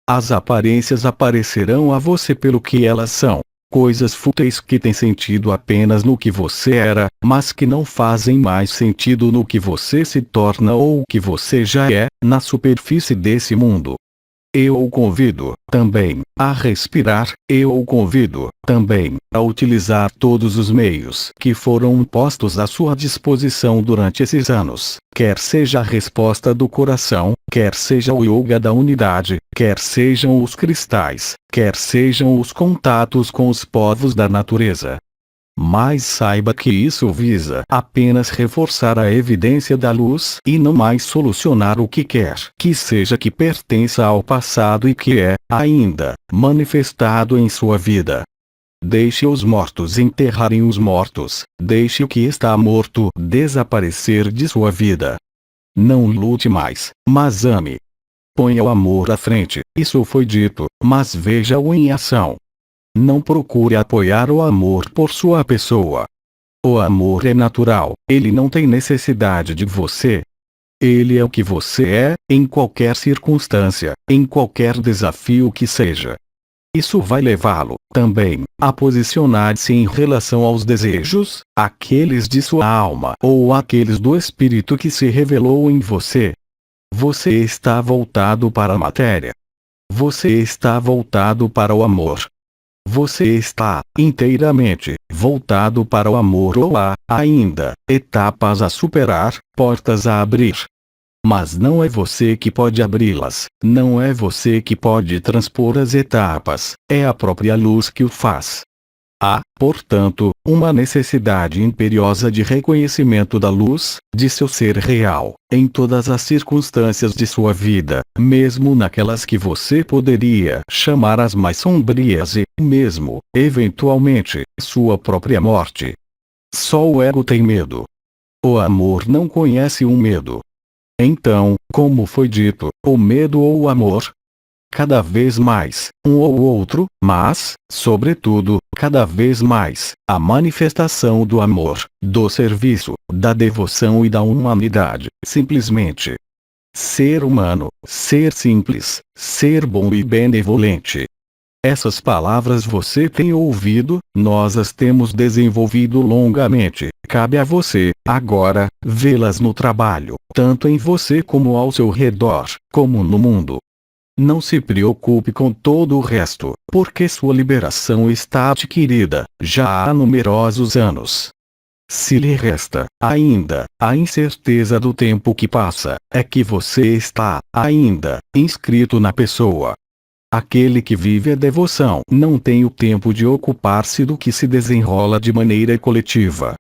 As aparências aparecerão a você pelo que elas são. Coisas fúteis que têm sentido apenas no que você era, mas que não fazem mais sentido no que você se torna ou o que você já é, na superfície desse mundo. Eu o convido, também, a respirar, eu o convido, também, a utilizar todos os meios que foram postos à sua disposição durante esses anos, quer seja a resposta do coração, quer seja o yoga da unidade, quer sejam os cristais, quer sejam os contatos com os povos da natureza. Mas saiba que isso visa apenas reforçar a evidência da luz e não mais solucionar o que quer que seja que pertença ao passado e que é, ainda, manifestado em sua vida. Deixe os mortos enterrarem os mortos, deixe o que está morto desaparecer de sua vida. Não lute mais, mas ame. Ponha o amor à frente, isso foi dito, mas veja-o em ação. Não procure apoiar o amor por sua pessoa. O amor é natural, ele não tem necessidade de você. Ele é o que você é, em qualquer circunstância, em qualquer desafio que seja. Isso vai levá-lo, também, a posicionar-se em relação aos desejos, aqueles de sua alma ou aqueles do espírito que se revelou em você. Você está voltado para a matéria. Você está voltado para o amor. Você está, inteiramente, voltado para o amor ou há, ainda, etapas a superar, portas a abrir. Mas não é você que pode abri-las, não é você que pode transpor as etapas, é a própria luz que o faz. Há, portanto, uma necessidade imperiosa de reconhecimento da luz, de seu ser real, em todas as circunstâncias de sua vida, mesmo naquelas que você poderia chamar as mais sombrias e, mesmo, eventualmente, sua própria morte. Só o ego tem medo. O amor não conhece um medo. Então, como foi dito, o medo ou o amor? Cada vez mais, um ou outro, mas, sobretudo, cada vez mais, a manifestação do amor, do serviço, da devoção e da humanidade, simplesmente. Ser humano, ser simples, ser bom e benevolente. Essas palavras você tem ouvido, nós as temos desenvolvido longamente, cabe a você, agora, vê-las no trabalho, tanto em você como ao seu redor, como no mundo. Não se preocupe com todo o resto, porque sua liberação está adquirida, já há numerosos anos. Se lhe resta, ainda, a incerteza do tempo que passa, é que você está, ainda, inscrito na pessoa. Aquele que vive a devoção não tem o tempo de ocupar-se do que se desenrola de maneira coletiva.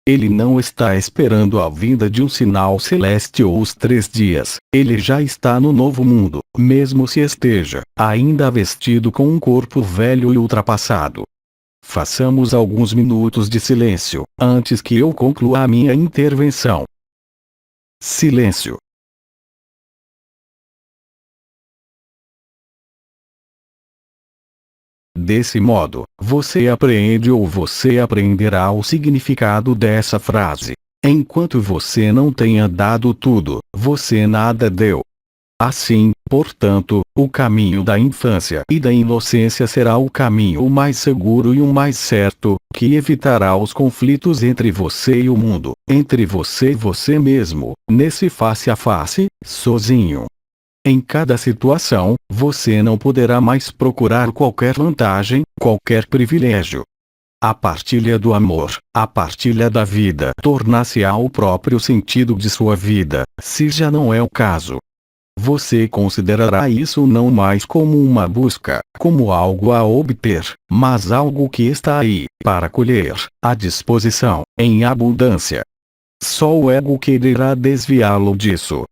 Ele não está esperando a vinda de um sinal celeste ou os 3 dias, ele já está no novo mundo, mesmo se esteja ainda vestido com um corpo velho e ultrapassado. Façamos alguns minutos de silêncio, antes que eu conclua a minha intervenção. Silêncio. Desse modo, você apreende ou você aprenderá o significado dessa frase. Enquanto você não tenha dado tudo, você nada deu. Assim, portanto, o caminho da infância e da inocência será o caminho mais seguro e o mais certo, que evitará os conflitos entre você e o mundo, entre você e você mesmo, nesse face a face, sozinho. Em cada situação, você não poderá mais procurar qualquer vantagem, qualquer privilégio. A partilha do amor, a partilha da vida tornar-se-á o próprio sentido de sua vida, se já não é o caso. Você considerará isso não mais como uma busca, como algo a obter, mas algo que está aí, para colher, à disposição, em abundância. Só o ego quererá desviá-lo disso.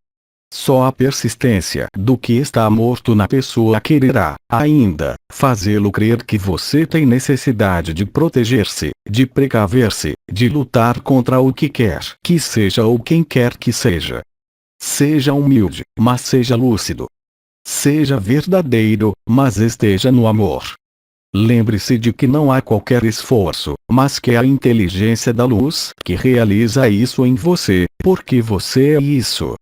Só a persistência do que está morto na pessoa quererá, ainda, fazê-lo crer que você tem necessidade de proteger-se, de precaver-se, de lutar contra o que quer que seja ou quem quer que seja. Seja humilde, mas seja lúcido. Seja verdadeiro, mas esteja no amor. Lembre-se de que não há qualquer esforço, mas que é a inteligência da luz que realiza isso em você, porque você é isso.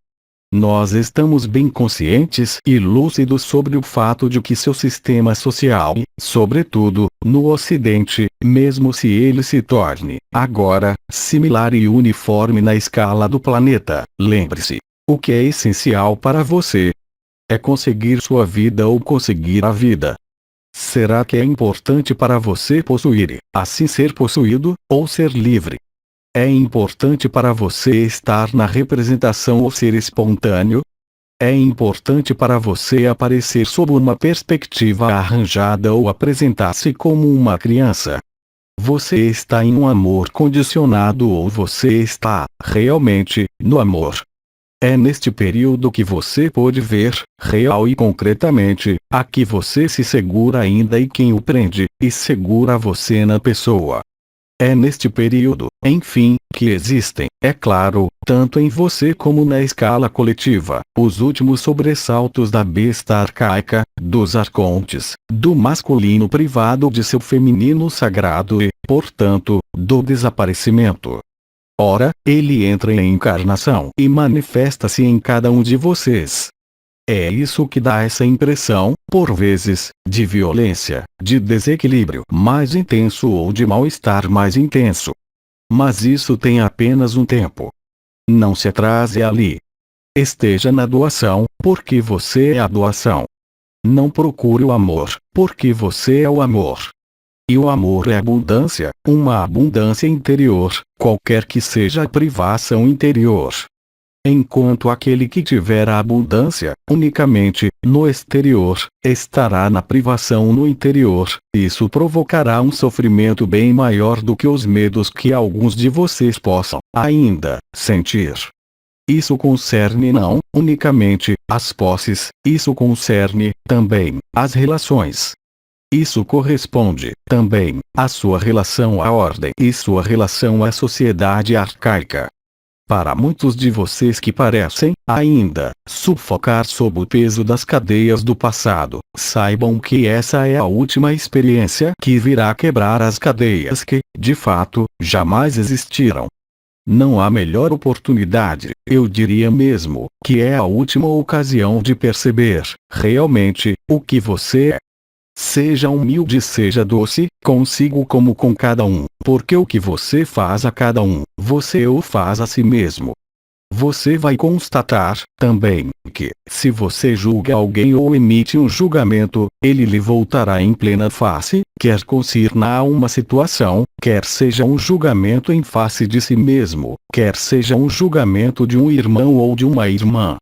Nós estamos bem conscientes e lúcidos sobre o fato de que seu sistema social, sobretudo, no Ocidente, mesmo se ele se torne, agora, similar e uniforme na escala do planeta, lembre-se, o que é essencial para você é conseguir sua vida ou conseguir a vida. Será que é importante para você possuir, assim ser possuído, ou ser livre? É importante para você estar na representação ou ser espontâneo? É importante para você aparecer sob uma perspectiva arranjada ou apresentar-se como uma criança? Você está em um amor condicionado ou você está, realmente, no amor? É neste período que você pode ver, real e concretamente, a que você se segura ainda e quem o prende, e segura você na pessoa. É neste período, enfim, que existem, é claro, tanto em você como na escala coletiva, os últimos sobressaltos da besta arcaica, dos arcontes, do masculino privado de seu feminino sagrado e, portanto, do desaparecimento. Ora, ele entra em encarnação e manifesta-se em cada um de vocês. É isso que dá essa impressão, por vezes, de violência, de desequilíbrio mais intenso ou de mal-estar mais intenso. Mas isso tem apenas um tempo. Não se atrase ali. Esteja na doação, porque você é a doação. Não procure o amor, porque você é o amor. E o amor é abundância, uma abundância interior, qualquer que seja a privação interior. Enquanto aquele que tiver a abundância, unicamente, no exterior, estará na privação no interior, isso provocará um sofrimento bem maior do que os medos que alguns de vocês possam, ainda, sentir. Isso concerne não, unicamente, as posses, isso concerne, também, as relações. Isso corresponde, também, à sua relação à ordem e sua relação à sociedade arcaica. Para muitos de vocês que parecem, ainda, sufocar sob o peso das cadeias do passado, saibam que essa é a última experiência que virá quebrar as cadeias que, de fato, jamais existiram. Não há melhor oportunidade, eu diria mesmo, que é a última ocasião de perceber, realmente, o que você é. Seja humilde e seja doce, consigo como com cada um, porque o que você faz a cada um, você o faz a si mesmo. Você vai constatar, também, que, se você julga alguém ou emite um julgamento, ele lhe voltará em plena face, quer concirna a uma situação, quer seja um julgamento em face de si mesmo, quer seja um julgamento de um irmão ou de uma irmã.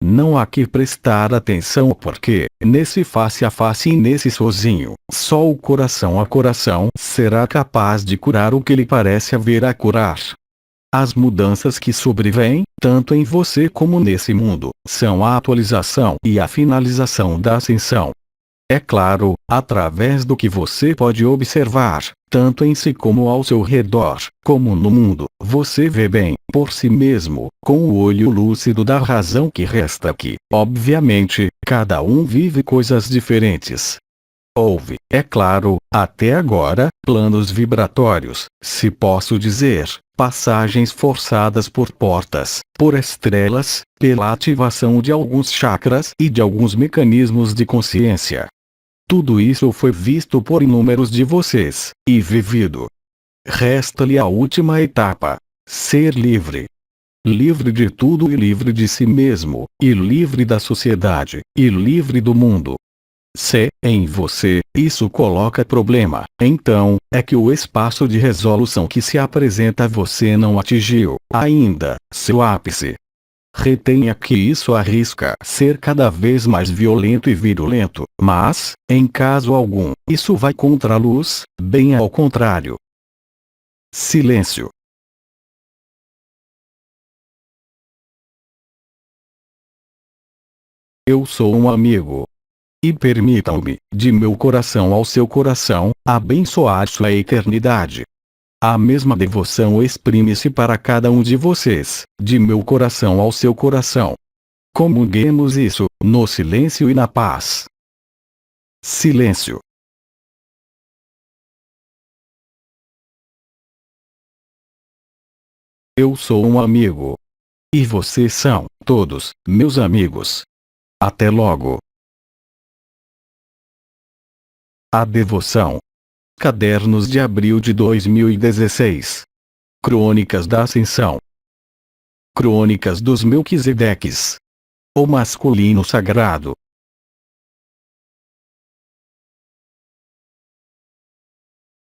Não há que prestar atenção porque, nesse face a face e nesse sozinho, só o coração a coração será capaz de curar o que lhe parece haver a curar. As mudanças que sobrevêm, tanto em você como nesse mundo, são a atualização e a finalização da ascensão. É claro, através do que você pode observar, tanto em si como ao seu redor, como no mundo, você vê bem, por si mesmo, com o olho lúcido da razão que resta que, obviamente, cada um vive coisas diferentes. Houve, é claro, até agora, planos vibratórios, se posso dizer, passagens forçadas por portas, por estrelas, pela ativação de alguns chakras e de alguns mecanismos de consciência. Tudo isso foi visto por inúmeros de vocês, e vivido. Resta-lhe a última etapa: ser livre. Livre de tudo e livre de si mesmo, e livre da sociedade, e livre do mundo. Se, em você, isso coloca problema, então, é que o espaço de resolução que se apresenta a você não atingiu, ainda, seu ápice. Retenha que isso arrisca ser cada vez mais violento e virulento, mas, em caso algum, isso vai contra a luz, bem ao contrário. Silêncio. Eu sou um amigo. E permitam-me, de meu coração ao seu coração, abençoar sua eternidade. A mesma devoção exprime-se para cada um de vocês, de meu coração ao seu coração. Comunguemos isso, no silêncio e na paz. Silêncio. Eu sou um amigo. E vocês são, todos, meus amigos. Até logo. A devoção. Cadernos de abril de 2016. Crônicas da Ascensão. Crônicas dos Melquisedeques. O masculino sagrado.